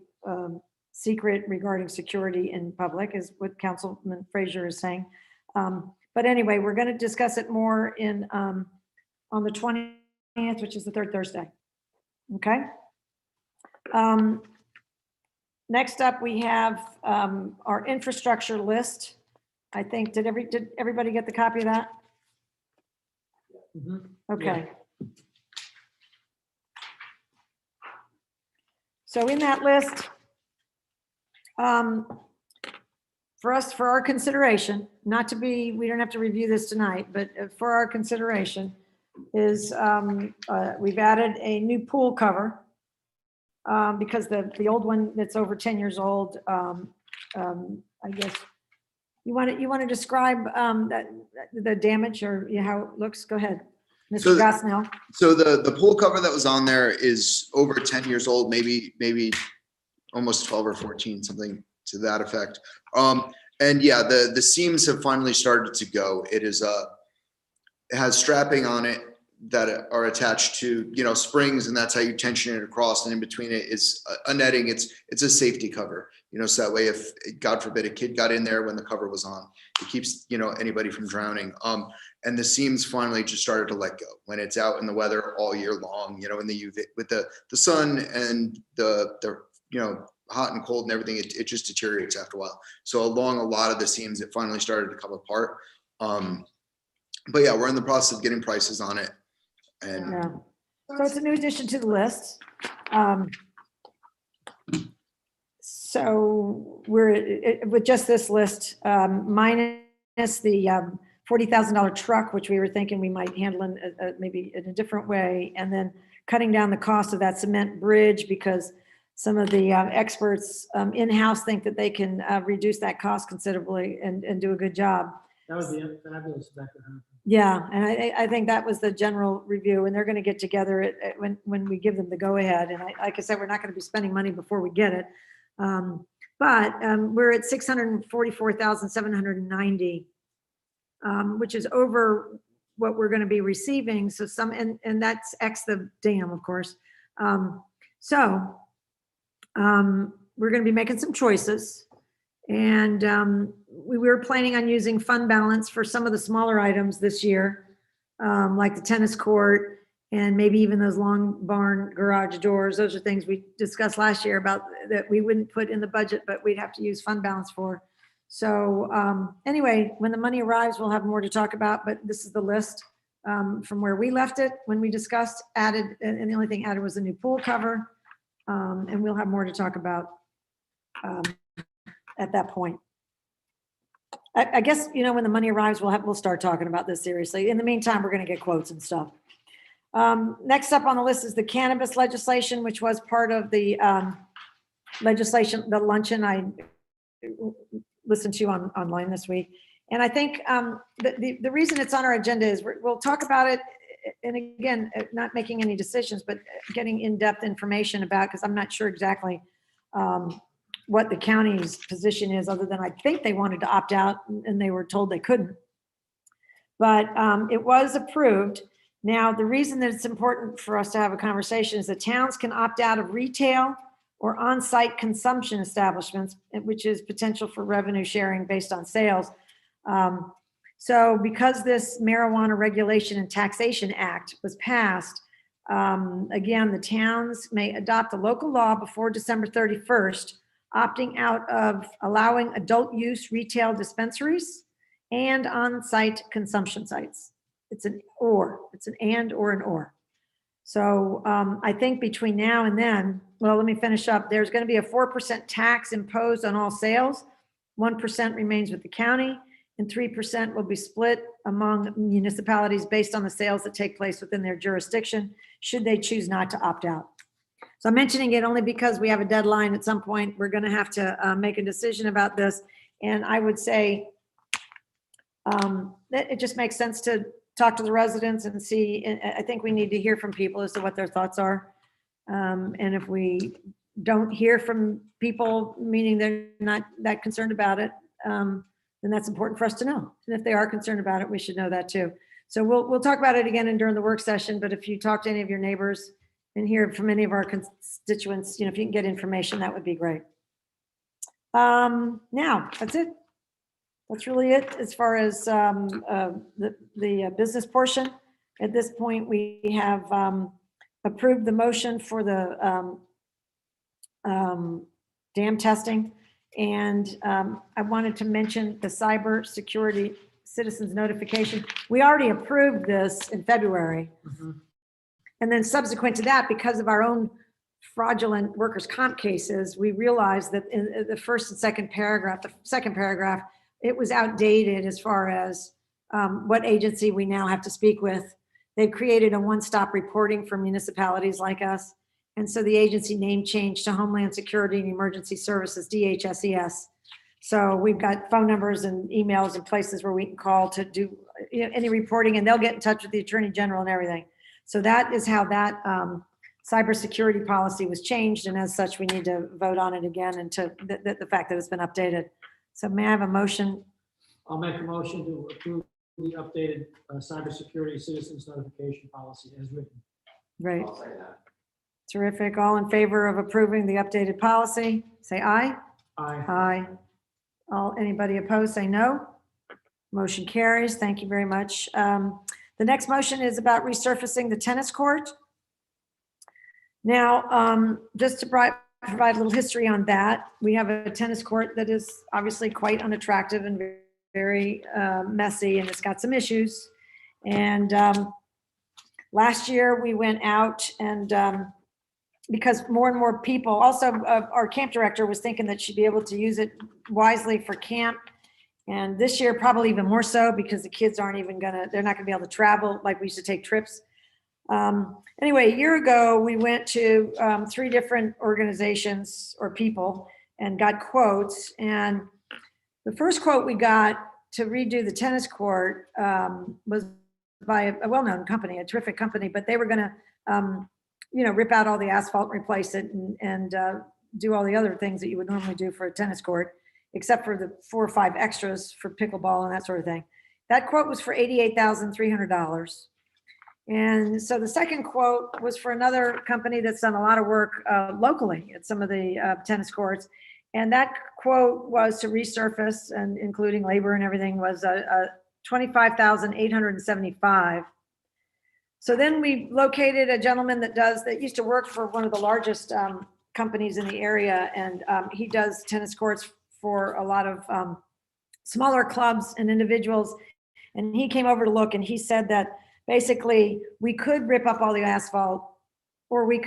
secret regarding security in public, is what Councilman Frazier is saying. But anyway, we're going to discuss it more on the 20th, which is the third Thursday. Okay. Next up, we have our infrastructure list. I think, did everybody get the copy of that? Okay. So in that list, for our consideration, we don't have to review this tonight, but for our consideration is we've added a new pool cover because the old one that's over 10 years old, I guess, you want to describe the damage or how it looks? Go ahead, Mr. Gosnell. So the pool cover that was on there is over 10 years old, maybe almost 12 or 14, something to that effect. And yeah, the seams have finally started to go. It has strapping on it that are attached to, springs, and that's how you tension it across. And in between it is a netting. It's a safety cover, so that way if, God forbid, a kid got in there when the cover was on, it keeps, anybody from drowning. And the seams finally just started to let go when it's out in the weather all year long, in the UV with the sun and the hot and cold and everything, it just deteriorates after a while. So along a lot of the seams, it finally started to come apart. But yeah, we're in the process of getting prices on it. And yeah. So it's a new addition to the list. So we're with just this list, minus the $40,000 truck, which we were thinking we might handle in maybe in a different way, and then cutting down the cost of that cement bridge because some of the experts in-house think that they can reduce that cost considerably and do a good job. That would be fabulous if that could happen. Yeah, and I think that was the general review, and they're going to get together when we give them the go-ahead. And like I said, we're not going to be spending money before we get it. But we're at $644,790, which is over what we're going to be receiving. So and that's X the dam, of course. We're going to be making some choices. And we were planning on using fund balance for some of the smaller items this year, like the tennis court and maybe even those long barn garage doors. Those are things we discussed last year about that we wouldn't put in the budget, but we'd have to use fund balance for. So anyway, when the money arrives, we'll have more to talk about, but this is the list from where we left it when we discussed added, and the only thing added was a new pool cover. And we'll have more to talk about at that point. I guess, when the money arrives, we'll start talking about this seriously. In the meantime, we're going to get quotes and stuff. Next up on the list is the cannabis legislation, which was part of the legislation, the luncheon I listened to online this week. And I think the reason it's on our agenda is we'll talk about it and again, not making any decisions, but getting in-depth information about, because I'm not sure exactly what the county's position is, other than I think they wanted to opt out and they were told they couldn't. But it was approved. Now, the reason that it's important for us to have a conversation is that towns can opt out of retail or on-site consumption establishments, which is potential for revenue sharing based on sales. So because this Marijuana Regulation and Taxation Act was passed, again, the towns may adopt a local law before December 31st, opting out of allowing adult use retail dispensaries and on-site consumption sites. It's an or, it's an and or an or. So I think between now and then, well, let me finish up. There's going to be a 4% tax imposed on all sales. 1% remains with the county, and 3% will be split among municipalities based on the sales that take place within their jurisdiction, should they choose not to opt out. So I'm mentioning it only because we have a deadline at some point. We're going to have to make a decision about this. And I would say that it just makes sense to talk to the residents and see, and I think we need to hear from people as to what their thoughts are. And if we don't hear from people, meaning they're not that concerned about it, then that's important for us to know. And if they are concerned about it, we should know that too. So we'll talk about it again and during the work session, but if you talk to any of your neighbors and hear from any of our constituents, if you can get information, that would be great. Now, that's it. That's really it as far as the business portion. At this point, we have approved the motion for the dam testing. And I wanted to mention the cybersecurity citizens notification. We already approved this in February. And then subsequent to that, because of our own fraudulent workers' comp cases, we realized that in the first and second paragraph, it was outdated as far as what agency we now have to speak with. They've created a one-stop reporting for municipalities like us. And so the agency name changed to Homeland Security and Emergency Services, DHSES. So we've got phone numbers and emails and places where we can call to do any reporting, and they'll get in touch with the Attorney General and everything. So that is how that cybersecurity policy was changed. And as such, we need to vote on it again, and to the fact that it's been updated. So may I have a motion? I'll make a motion to approve the updated cybersecurity citizens notification policy as written. Great. Terrific. All in favor of approving the updated policy, say aye. Aye. Aye. Anybody opposed, say no. Motion carries. Thank you very much. The next motion is about resurfacing the tennis court. Now, just to provide a little history on that, we have a tennis court that is obviously quite unattractive and very messy, and it's got some issues. And last year we went out and because more and more people, also our camp director was thinking that she'd be able to use it wisely for camp. And this year, probably even more so, because the kids they're not gonna be able to travel like we used to take trips. Anyway, a year ago, we went to 3 different organizations or people and got quotes. And the first quote we got to redo the tennis court was by a well-known company, a terrific company, but they were gonna, rip out all the asphalt, and replace it, and do all the other things that you would normally do for a tennis court, except for the 4 or 5 extras for pickleball and that sort of thing. That quote was for $88,300. And so the second quote was for another company that's done a lot of work locally at some of the tennis courts. And that quote was to resurface, and including labor and everything, was $25,875. So then we located a gentleman that used to work for one of the largest companies in the area. And he does tennis courts for a lot of smaller clubs and individuals. And he came over to look, and he said that basically we could rip up all the asphalt, or he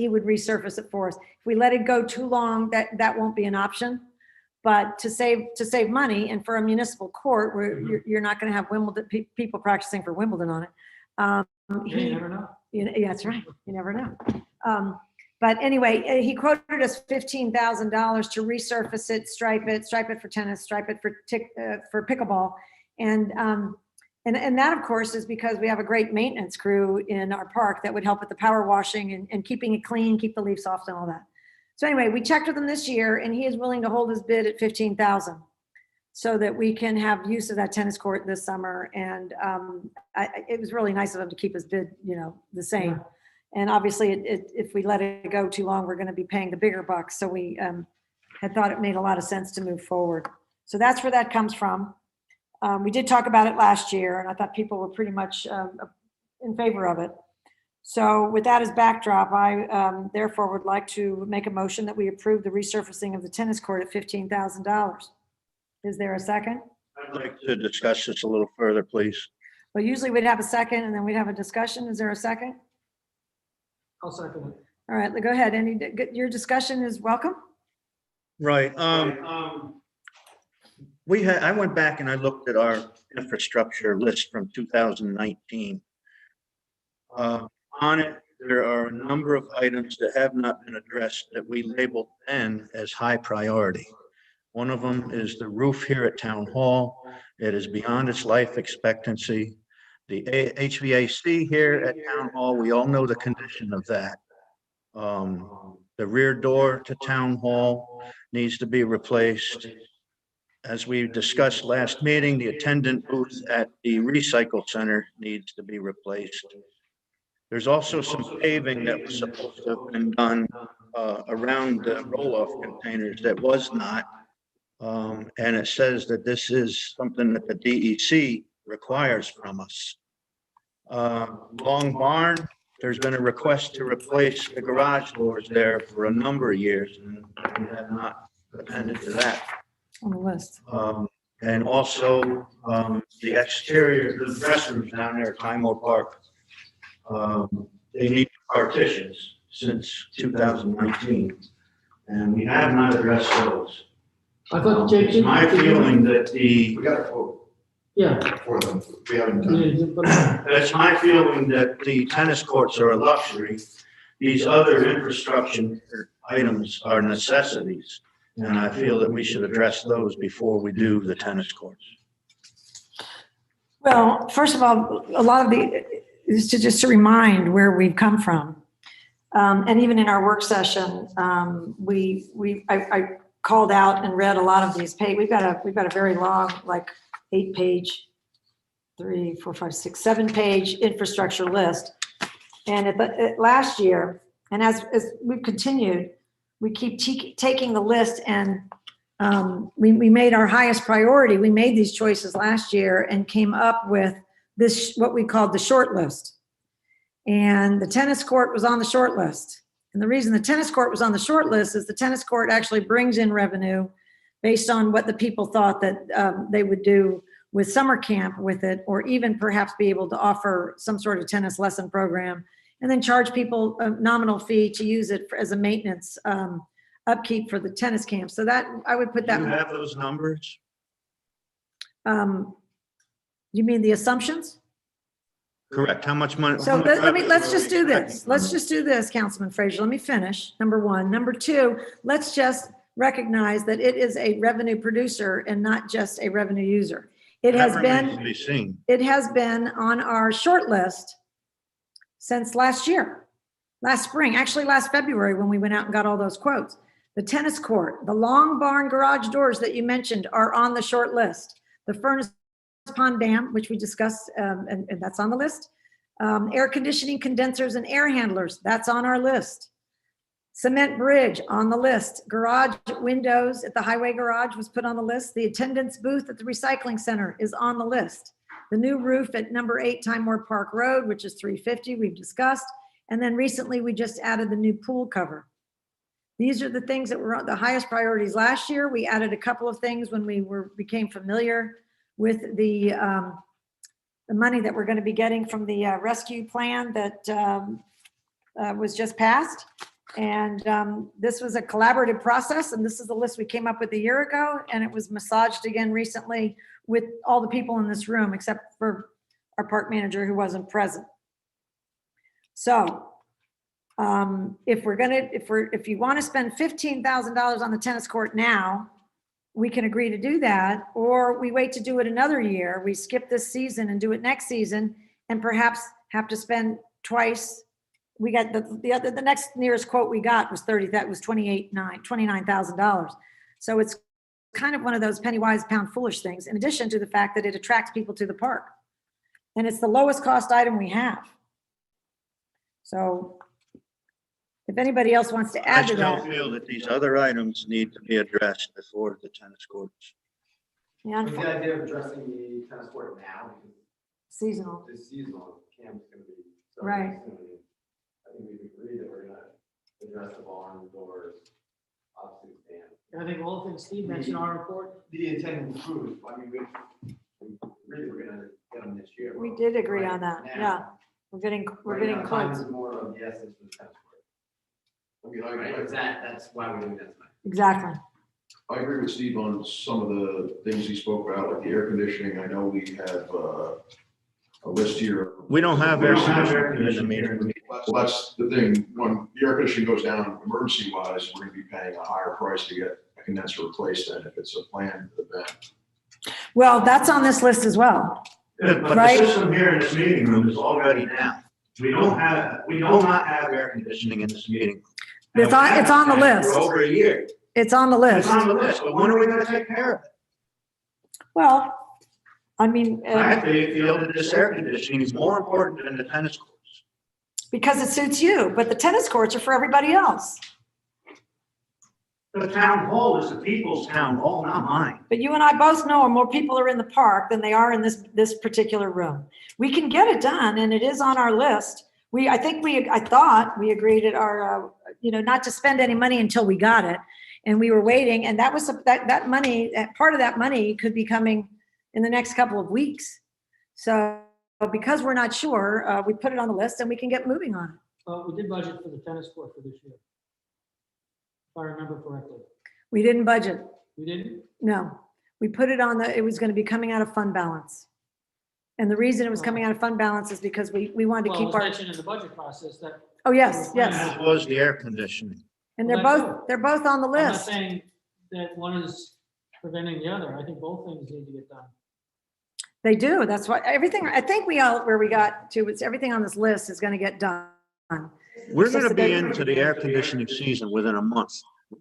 would resurface it for us. If we let it go too long, that won't be an option. But to save money, and for a municipal court where you're not going to have people practicing for Wimbledon on it. You never know. Yeah, that's right. You never know. But anyway, he quoted us $15,000 to resurface it, stripe it for tennis, stripe it for pickleball, and And that, of course, is because we have a great maintenance crew in our park that would help with the power washing and keeping it clean, keep the leaves soft and all that. So anyway, we checked with him this year and he is willing to hold his bid at 15,000 so that we can have use of that tennis court this summer. And it was really nice of him to keep his bid, the same. And obviously if we let it go too long, we're going to be paying the bigger bucks. So we had thought it made a lot of sense to move forward. So that's where that comes from. We did talk about it last year and I thought people were pretty much in favor of it. So with that as backdrop, I therefore would like to make a motion that we approve the resurfacing of the tennis court at $15,000. Is there a second? I'd like to discuss this a little further, please. Well, usually we'd have a second and then we'd have a discussion. Is there a second? I'll second it. All right, go ahead. Your discussion is welcome. Right. I went back and I looked at our infrastructure list from 2019. On it, there are a number of items that have not been addressed that we labeled then as high priority. One of them is the roof here at Town Hall. It is beyond its life expectancy. The HVAC here at Town Hall, we all know the condition of that. The rear door to Town Hall needs to be replaced. As we discussed last meeting, the attendant booth at the recycle center needs to be replaced. There's also some paving that was supposed to have been done around the roll-off containers that was not. And it says that this is something that the DEC requires from us. Long Barn, there's been a request to replace the garage doors there for a number of years, and we have not attended to that. On the list. And also the exterior, the restrooms down there at Time Park, they need partitions since 2019, and we have not addressed those. I thought It's my feeling that We got a quote Yeah. for them. We haven't done it. It's my feeling that the tennis courts are a luxury. These other infrastructure items are necessities. And I feel that we should address those before we do the tennis courts. Well, first of all, a lot of the, is to just to remind where we've come from. And even in our work session, I called out and read a lot of these pages. We've got a very long, like 8-page, 3, 4, 5, 6, 7-page infrastructure list. And last year, and as we've continued, we keep taking the list and we made our highest priority. We made these choices last year and came up with this, what we called the short list. And the tennis court was on the short list. And the reason the tennis court was on the short list is the tennis court actually brings in revenue based on what the people thought that they would do with summer camp with it, or even perhaps be able to offer some sort of tennis lesson program and then charge people a nominal fee to use it as a maintenance upkeep for the tennis camp. So that I would put that. Do you have those numbers? You mean the assumptions? Correct. How much money? So let's just do this. Let's just do this, Councilman Frazier. Let me finish. Number one. Number two, let's just recognize that it is a revenue producer and not just a revenue user. It has been on our short list since last spring, actually last February when we went out and got all those quotes. The tennis court, the long barn garage doors that you mentioned are on the short list. The furnace pond dam, which we discussed, and that's on the list. Air conditioning condensers and air handlers, that's on our list. Cement bridge on the list. Garage windows at the highway garage was put on the list. The attendance booth at the recycling center is on the list. The new roof at number 8 Time Park Road, which is $350, we've discussed. And then recently we just added the new pool cover. These are the things that were the highest priorities last year. We added a couple of things when we became familiar with the money that we're going to be getting from the rescue plan that was just passed. And this was a collaborative process, and this is the list we came up with a year ago, and it was massaged again recently with all the people in this room, except for our park manager who wasn't present. So if you want to spend $15,000 on the tennis court now, we can agree to do that, or we wait to do it another year. We skip this season and do it next season and perhaps have to spend twice. We got the next nearest quote we got was $29,000. So it's kind of one of those penny wise, pound foolish things, in addition to the fact that it attracts people to the park. And it's the lowest cost item we have. So if anybody else wants to I add to that. still feel that these other items need to be addressed before the tennis courts. Yeah, With the idea of addressing the tennis court now, because seasonal. this seasonal camp's gonna be. so Right. soon. I think we've agreed that we're gonna address the barn doors, obviously stand. I think all the things Steve mentioned in our report. The intended improvements, I mean, we really we're gonna get them this year. We did agree on that. Now, Yeah. We're getting right now, time close. is more of the essence of the tennis court. Right, that's why we're doing that tonight. Exactly. I agree with Steve on some of the things he spoke about, like the air conditioning. I know we have a list here. We don't have air conditioning in the meeting. Well, that's the thing. When the air conditioning goes down, emergency wise, we're gonna be paying a higher price to get a condenser replaced than if it's a planned event. Well, that's on this list as well. But the Right. system here in this meeting room is already down. We do not have air conditioning in this meeting. It's on the list. For over a year. It's on the It's list. on the list, but when are we gonna take care of it? Well, I mean, I feel that this air conditioning is more important than the tennis courts. because it suits you, but the tennis courts are for everybody else. The town hall is the people's town hall, not mine. But you and I both know more people are in the park than they are in this particular room. We can get it done, and it is on our list. I thought we agreed at our, not to spend any money until we got it. And we were waiting, and that was, that money, part of that money could be coming in the next couple of weeks. So because we're not sure, we put it on the list and we can get moving on it. We did budget for the tennis court for this year. If I remember correctly. We didn't budget. We didn't? No, we put it on it was going to be coming out of fund balance. And the reason it was coming out of fund balance is because we wanted to Well, it keep was our, mentioned in the budget process that. oh, yes, yes. As was the air conditioning. And Well, they're both on the I'm not list. saying that one is preventing the other. I think both things need to get done. They do. That's why everything, I think where we got to, it's everything on this list is going to get done. We're It's just gonna that be into the air conditioning season within a month.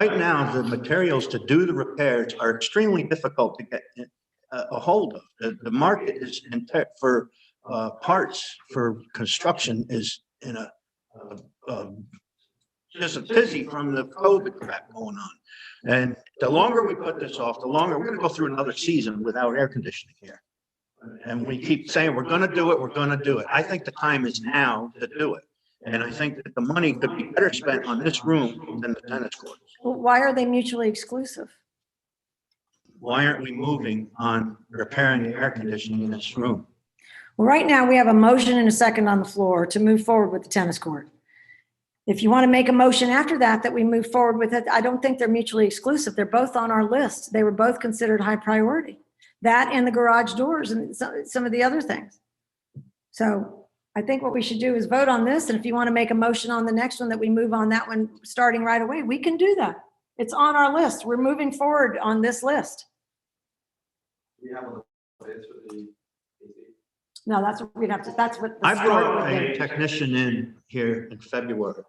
Right now, the materials to do the repairs are extremely difficult to get a hold of. The market is for parts for construction is in a just a tizzy from the COVID crap going on. And the longer we put this off, the longer we're gonna go through another season without air conditioning here. And we keep saying, we're gonna do it, we're gonna do it. I think the time is now to do it. And I think that the money could be better spent on this room than the tennis courts. Well, why are they mutually exclusive? Why aren't we moving on repairing the air conditioning in this room? Well, right now we have a motion and a second on the floor to move forward with the tennis court. If you want to make a motion after that we move forward with it, I don't think they're mutually exclusive. They're both on our list. They were both considered high priority. That and the garage doors and some of the other things. So I think what we should do is vote on this. And if you want to make a motion on the next one that we move on that one starting right away, we can do that. It's on our list. We're moving forward on this list. We have a bids for the AC. No, that's what we'd have to, that's what. the I start brought would a be. technician in here in February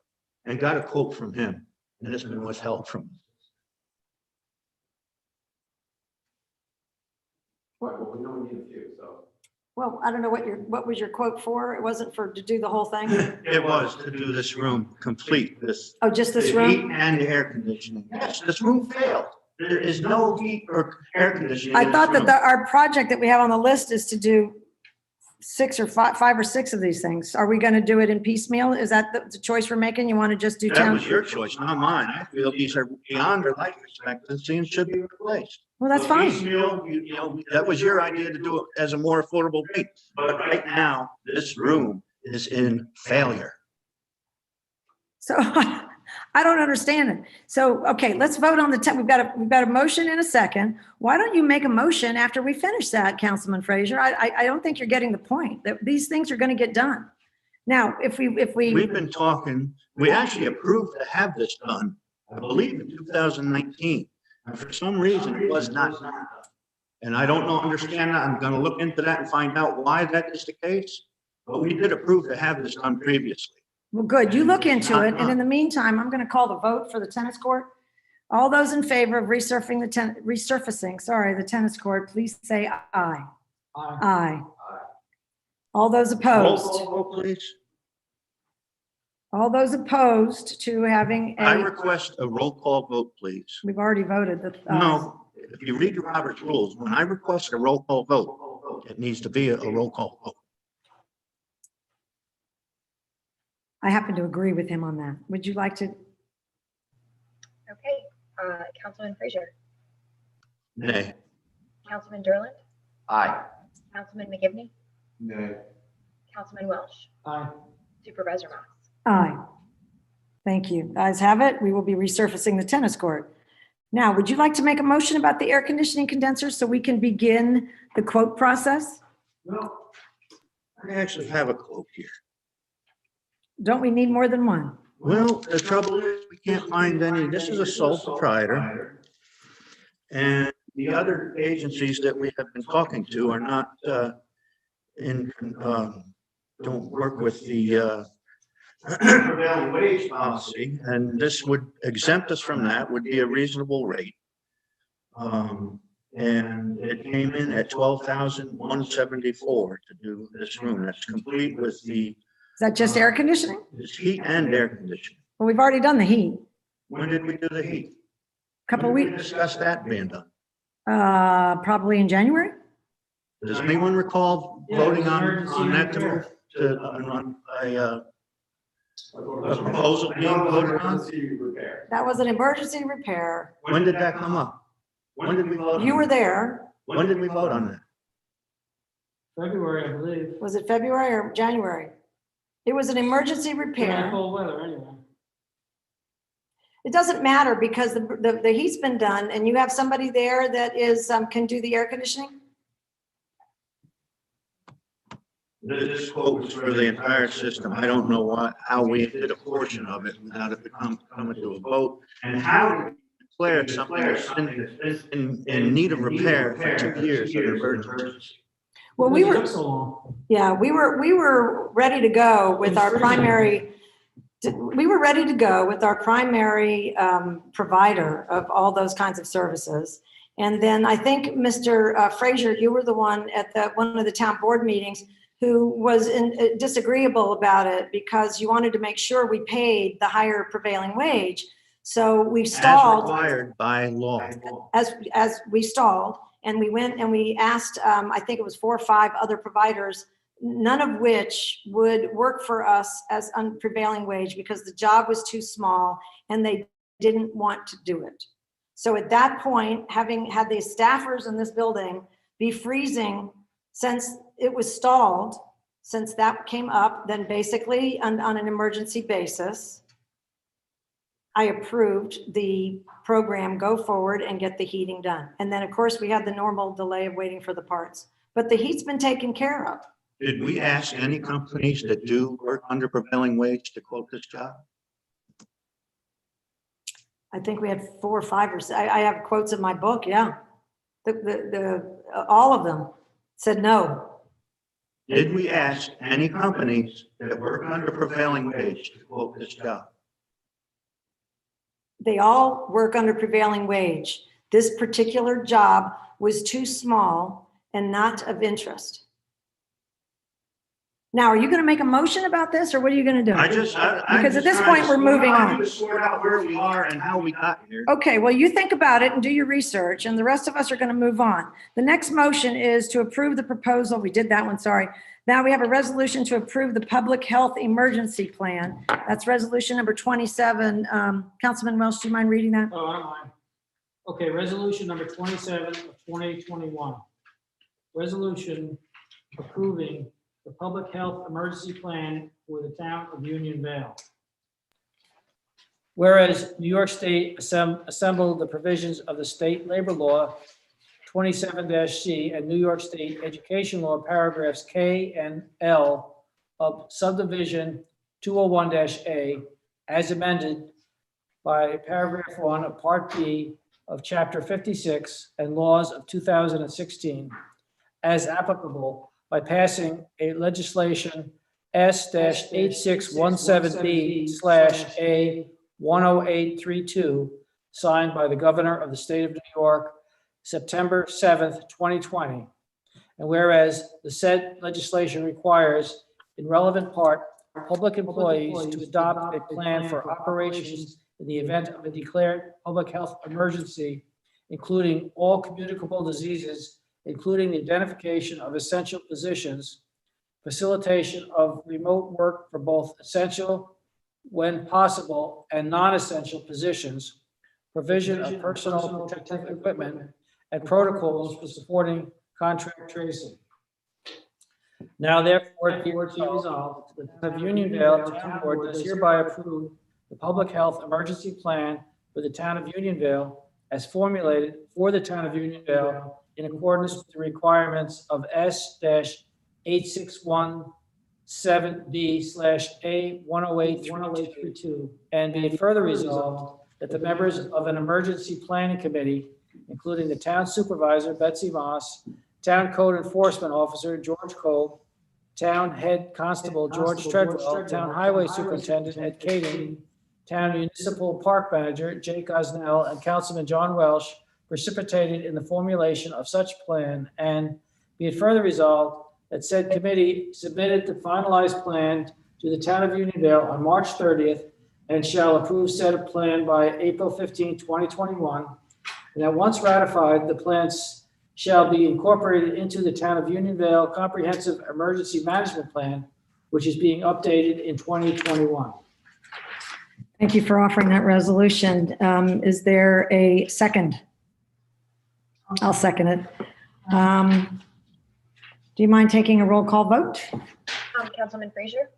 and got a quote from him, and this one was held from. Well, we know we need a few, so. Well, I don't know what was your quote for? It wasn't to do the whole thing? It was to do this room complete, this. Oh, just this the room? heat and the air conditioning. Yes, this room failed. There is no heat or air conditioning. I in thought this that room. our project that we have on the list is to do five or six of these things. Are we going to do it in piecemeal? Is that the choice we're making? You want to just do That town? was your choice, not mine. I feel these are beyond their life expectancy and should be replaced. Well, that's fine. Piecemeal, you know, that was your idea to do it as a more affordable rate. But right now, this room is in failure. So I don't understand it. So, okay, let's vote on we've got a motion and a second. Why don't you make a motion after we finish that, Councilman Frazier? I don't think you're getting the point that these things are going to get done. Now, if we. We've been talking, we actually approved to have this done, I believe in 2019. And for some reason, it was not done. And I don't understand that. I'm gonna look into that and find out why that is the case. But we did approve to have this done previously. Well, good. You look into it. And in the meantime, I'm going to call the vote for the tennis court. All those in favor of resurfacing the tennis court, please say aye. Aye. Aye. All those Roll opposed? call vote, please. All those opposed to having I a, request a roll call vote, please. we've already voted. No, if you read the Robert's rules, when I request a roll call vote, it needs to be a roll call vote. I happen to agree with him on that. Would you like to? Okay, Councilman Frazier, Nay. Councilman Derland, Aye. Councilman McGivney, Nay. Councilman Welsh, Aye. Supervisor Moss. Aye. Thank you. Ayes have it. We will be resurfacing the tennis court. Now, would you like to make a motion about the air conditioning condenser so we can begin the quote process? No. I actually have a quote here. Don't we need more than one? Well, the trouble is, we can't find any, this is a sole proprietor. And the other agencies that we have been talking to are not, don't work with the prevailing wage policy, and this would exempt us from that, would be a reasonable rate. And it came in at $12,174 to do this room. That's complete with the Is that just air conditioning? it's heat and air conditioning. Well, we've already done the heat. When did we do the heat? Couple When did we weeks, discuss that being done. probably in January. Does anyone recall voting on that to a proposal being voted on? That was an emergency repair. When did that come up? When did we vote? You were there. When did we vote on that? February, I believe. Was it February or January? It was an emergency repair. Cold weather, anyway. It doesn't matter because the heat's been done and you have somebody there that is, can do the air conditioning? This quote was for the entire system. I don't know how we did a portion of it without it coming to a vote. And how to declare something that's in need of repair for 2 years of emergency. Well, we were, yeah, we were ready to go with our primary, provider of all those kinds of services. And then I think Mr. Frazier, you were the one at one of the town board meetings who was disagreeable about it because you wanted to make sure we paid the higher prevailing wage. So we stalled. As required by law. As we stalled. And we went and we asked, I think it was 4 or 5 other providers, none of which would work for us as prevailing wage because the job was too small and they didn't want to do it. So at that point, having had the staffers in this building be freezing since it was stalled, since that came up, then basically on an emergency basis, I approved the program go forward and get the heating done. And then of course we had the normal delay of waiting for the parts, but the heat's been taken care of. Did we ask any companies that do work under prevailing wage to quote this job? I think we had 4 or 5 or 6. I have quotes in my book. Yeah. All of them said no. Did we ask any companies that work under prevailing wage to quote this job? They all work under prevailing wage. This particular job was too small and not of interest. Now, are you going to make a motion about this or what are you going to do? Because at this point, we're moving on. To sort out where we are and how we got here. Okay, well, you think about it and do your research and the rest of us are going to move on. The next motion is to approve the proposal. We did that one, sorry. Now we have a resolution to approve the public health emergency plan. That's resolution number 27. Councilman Welsh, do you mind reading that? Oh, I don't mind. Okay, resolution number 27 of 2021. Resolution approving the public health emergency plan for the town of Unionvale. Whereas New York State assembled the provisions of the state labor law 27-C and New York State education law paragraphs K and L of subdivision 201-A as amended by paragraph 1 of part B of Chapter 56 and laws of 2016 as applicable by passing a legislation S-8617B/A10832 signed by the Governor of the State of New York, September 7th, 2020. And whereas the said legislation requires, in relevant part, public employees to adopt a plan for operations in the event of a declared public health emergency, including all communicable diseases, including the identification of essential positions, facilitation of remote work for both essential, when possible, and non-essential positions, provision of personal protective equipment, and protocols for supporting contact tracing. Now therefore be resolved that the town of Unionvale Town Board does hereby approve the public health emergency plan for the town of Unionvale as formulated for the town of Unionvale in accordance with the requirements of S-8617B/A10832, and be it further resolved that the members of an emergency planning committee, including the town supervisor, Betsy Moss, town code enforcement officer, George Cole, town head constable, George Treadwell, town highway superintendent, Ed Kading, town municipal park manager, Jake Osnell, and Councilman John Welsh precipitated in the formulation of such plan, and be it further resolved that said committee submitted the finalized plan to the town of Unionvale on March 30th and shall approve said plan by April 15, 2021, and that once ratified, the plans shall be incorporated into the town of Unionvale Comprehensive Emergency Management Plan, which is being updated in 2021. Thank you for offering that resolution. Is there a second? I'll second it. Do you mind taking a roll call vote? Councilman Frazier?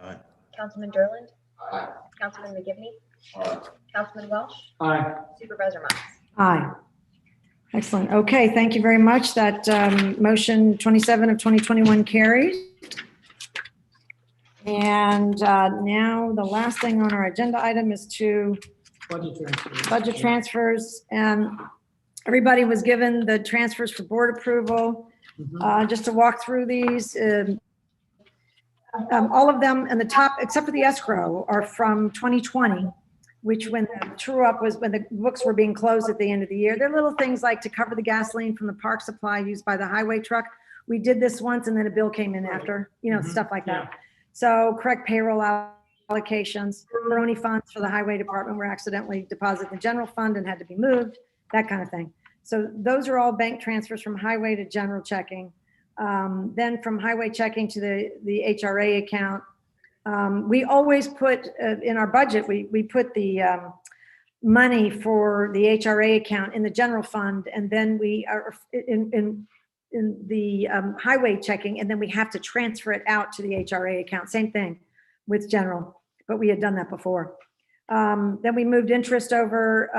Aye. Councilman Durland? Aye. Councilman McGivney? Aye. Councilman Welsh? Aye. Supervisor Miles? Aye. Excellent. Okay, thank you very much. That motion 27 of 2021 carries. And now the last thing on our agenda item is to budget transfers. And everybody was given the transfers for board approval. Just to walk through these, all of them and the top, except for the escrow, are from 2020, which when the true up was when the books were being closed at the end of the year. They're little things like to cover the gasoline from the park supply used by the highway truck. We did this once and then a bill came in after, stuff like that. So correct payroll allocations, brony funds for the highway department were accidentally deposited in the general fund and had to be moved, that kind of thing. So those are all bank transfers from highway to general checking. Then from highway checking to the HRA account. We always put in our budget, we put the money for the HRA account in the general fund, and then we are in the highway checking, and then we have to transfer it out to the HRA account. Same thing with general, but we had done that before. Then we moved interest over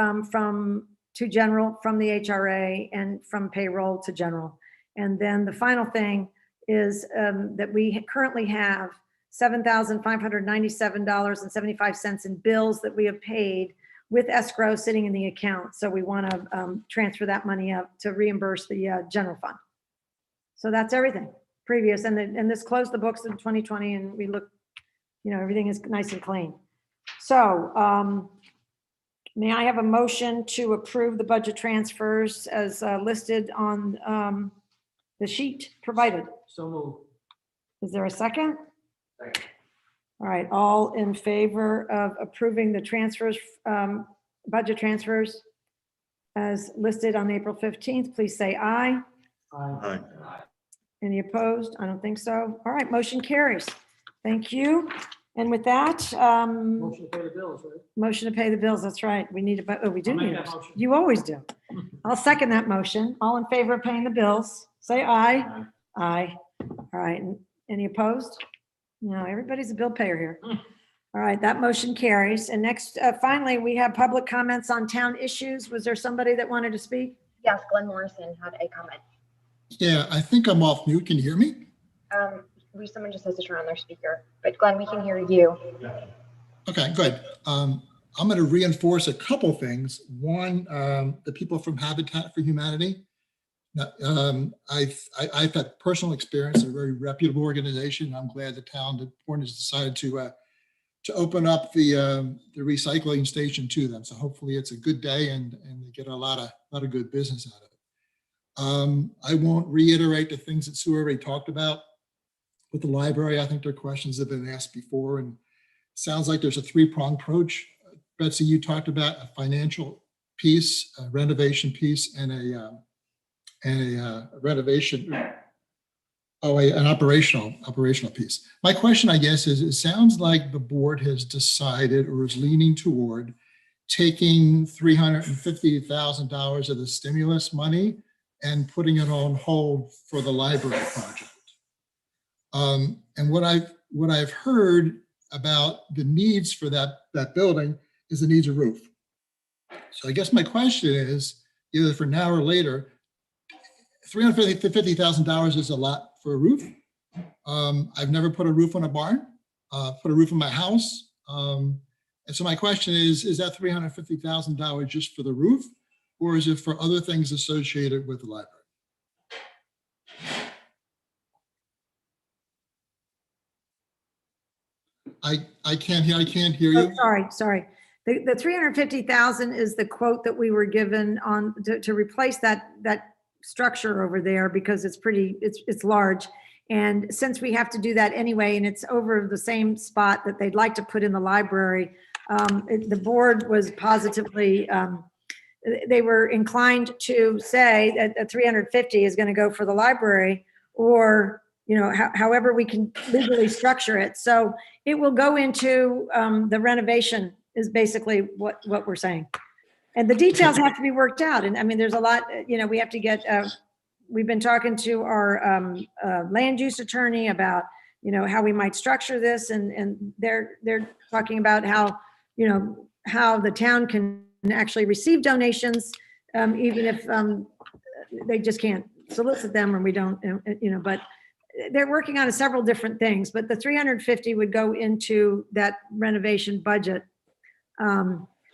to general from the HRA and from payroll to general. And then the final thing is that we currently have $7,597.75 in bills that we have paid with escrow sitting in the account. So we want to transfer that money up to reimburse the general fund. So that's everything previous. And this closed the books in 2020 and we look, everything is nice and clean. So may I have a motion to approve the budget transfers as listed on the sheet provided? So moved. Is there a second? Second. All right, all in favor of approving the transfers, budget transfers as listed on April 15th, please say aye. Aye. Any opposed? I don't think so. All right, motion carries. Thank you. And with that, Motion to pay the bills, right? motion to pay the bills, that's right. We need to, we do I'll make need that it. motion. You always do. I'll second that motion. All in favor of paying the bills, say aye. Aye. All right, and any opposed? No, everybody's a bill payer here. All right, that motion carries. And next, finally, we have public comments on town issues. Was there somebody that wanted to speak? Yes, Glenn Morrison had a comment. Yeah, I think I'm off mute. Can you hear me? Someone just has to turn on their speaker, but Glenn, we can hear you. Okay, good. I'm going to reinforce a couple things. One, the people from Habitat for Humanity. I've had personal experience, a very reputable organization. I'm glad the town of Portland has decided to open up the recycling station to them. So hopefully it's a good day and they get a lot of good business out of it. I won't reiterate the things that Sue already talked about with the library. I think there are questions that have been asked before, and it sounds like there's a three-pronged approach. Betsy, you talked about a financial piece, a renovation piece, and a renovation, an operational piece. My question, I guess, is it sounds like the board has decided or is leaning toward taking $350,000 of the stimulus money and putting it on hold for the library project. And what I've heard about the needs for that building is the needs of roof. So I guess my question is, either for now or later, $350,000 is a lot for a roof. I've never put a roof on a barn, put a roof on my house. And so my question is that $350,000 just for the roof, or is it for other things associated with the library? I can't hear you. Oh, sorry. The 350,000 is the quote that we were given on to replace that structure over there, because it's large. And since we have to do that anyway, and it's over the same spot that they'd like to put in the library, the board was positively, they were inclined to say that the 350 is going to go for the library, or however we can legally structure it. So it will go into the renovation is basically what we're saying. And the details have to be worked out. And I mean, there's a lot, we have to get, we've been talking to our land use attorney about, how we might structure this. And they're talking about how, how the town can actually receive donations, even if they just can't solicit them, or we don't, but they're working on several different things. But the 350 would go into that renovation budget.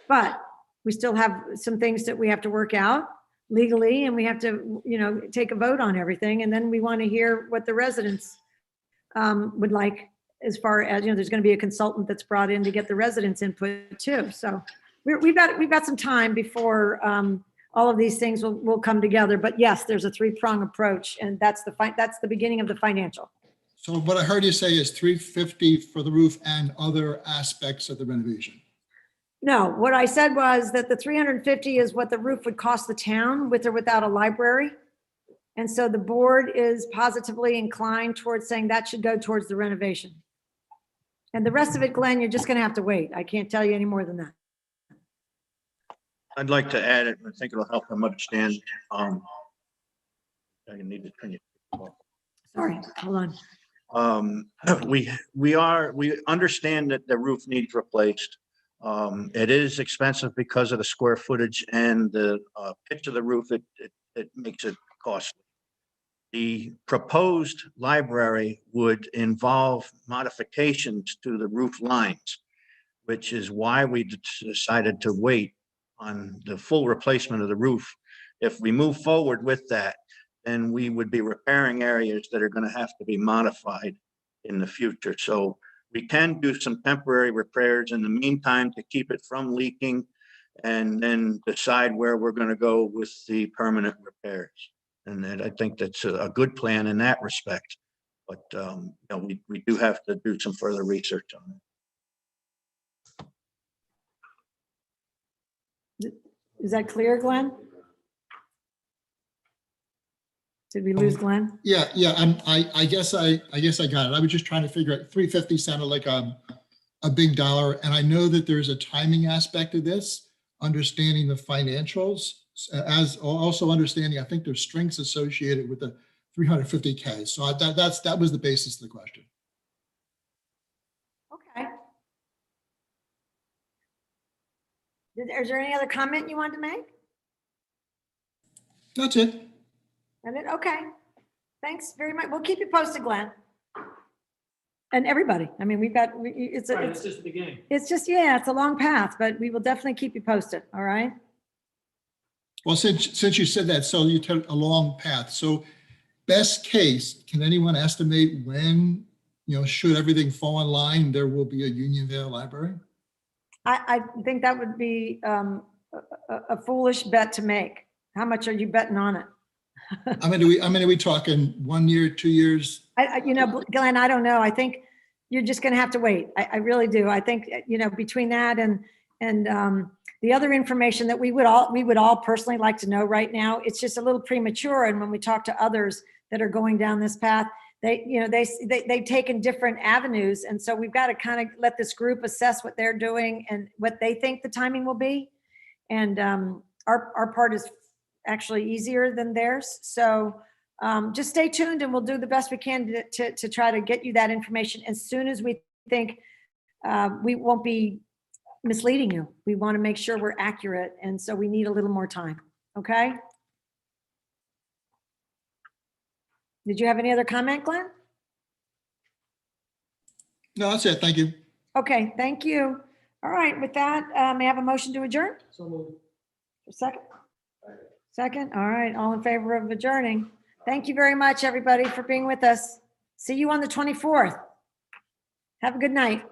But we still have some things that we have to work out legally, and we have to, take a vote on everything. And then we want to hear what the residents would like, as far as, there's going to be a consultant that's brought in to get the residents' input too. So we've got some time before all of these things will come together. But yes, there's a three-prong approach, and that's the beginning of the financial. So what I heard you say is 350 for the roof and other aspects of the renovation. No, what I said was that the 350 is what the roof would cost the town with or without a library. And so the board is positively inclined towards saying that should go towards the renovation. And the rest of it, Glenn, you're just going to have to wait. I can't tell you any more than that. I'd like to add it. I think it'll help them understand. I need to turn you. Sorry, hold on. We understand that the roof needs replaced. It is expensive because of the square footage and the pitch of the roof. It makes it costly. The proposed library would involve modifications to the roof lines, which is why we decided to wait on the full replacement of the roof. If we move forward with that, then we would be repairing areas that are going to have to be modified in the future. So we can do some temporary repairs in the meantime to keep it from leaking, and then decide where we're going to go with the permanent repairs. And I think that's a good plan in that respect. But we do have to do some further research on it. Is that clear, Glenn? Did we lose Glenn? Yeah. I guess I got it. I was just trying to figure out 350 sounded like a big dollar. And I know that there's a timing aspect of this, understanding the financials, as also understanding, I think there's strings associated with the 350K. So that was the basis of the question. Okay. Is there any other comment you want to make? That's it. Okay. Thanks very much. We'll keep you posted, Glenn. And everybody, I mean, it's just the beginning. it's just, yeah, it's a long path, but we will definitely keep you posted, all right? Well, since you said that, so you took a long path. So best case, can anyone estimate when, should everything fall in line, there will be a Unionvale library? I think that would be a foolish bet to make. How much are you betting on it? I mean, are we talking 1 year, 2 years? Glenn, I don't know. I think you're just going to have to wait. I really do. I think, between that and the other information that we would all personally like to know right now, it's just a little premature. And when we talk to others that are going down this path, they've taken different avenues. And so we've got to kind of let this group assess what they're doing and what they think the timing will be. And our part is actually easier than theirs. So just stay tuned and we'll do the best we can to try to get you that information as soon as we think we won't be misleading you. We want to make sure we're accurate. And so we need a little more time. Okay. Did you have any other comment, Glenn? No, that's it. Thank you. Okay. Thank you. All right. With that, may I have a motion to adjourn? So moved. A second? Second. All right. All in favor of adjourning. Thank you very much, everybody, for being with us. See you on the 24th. Have a good night.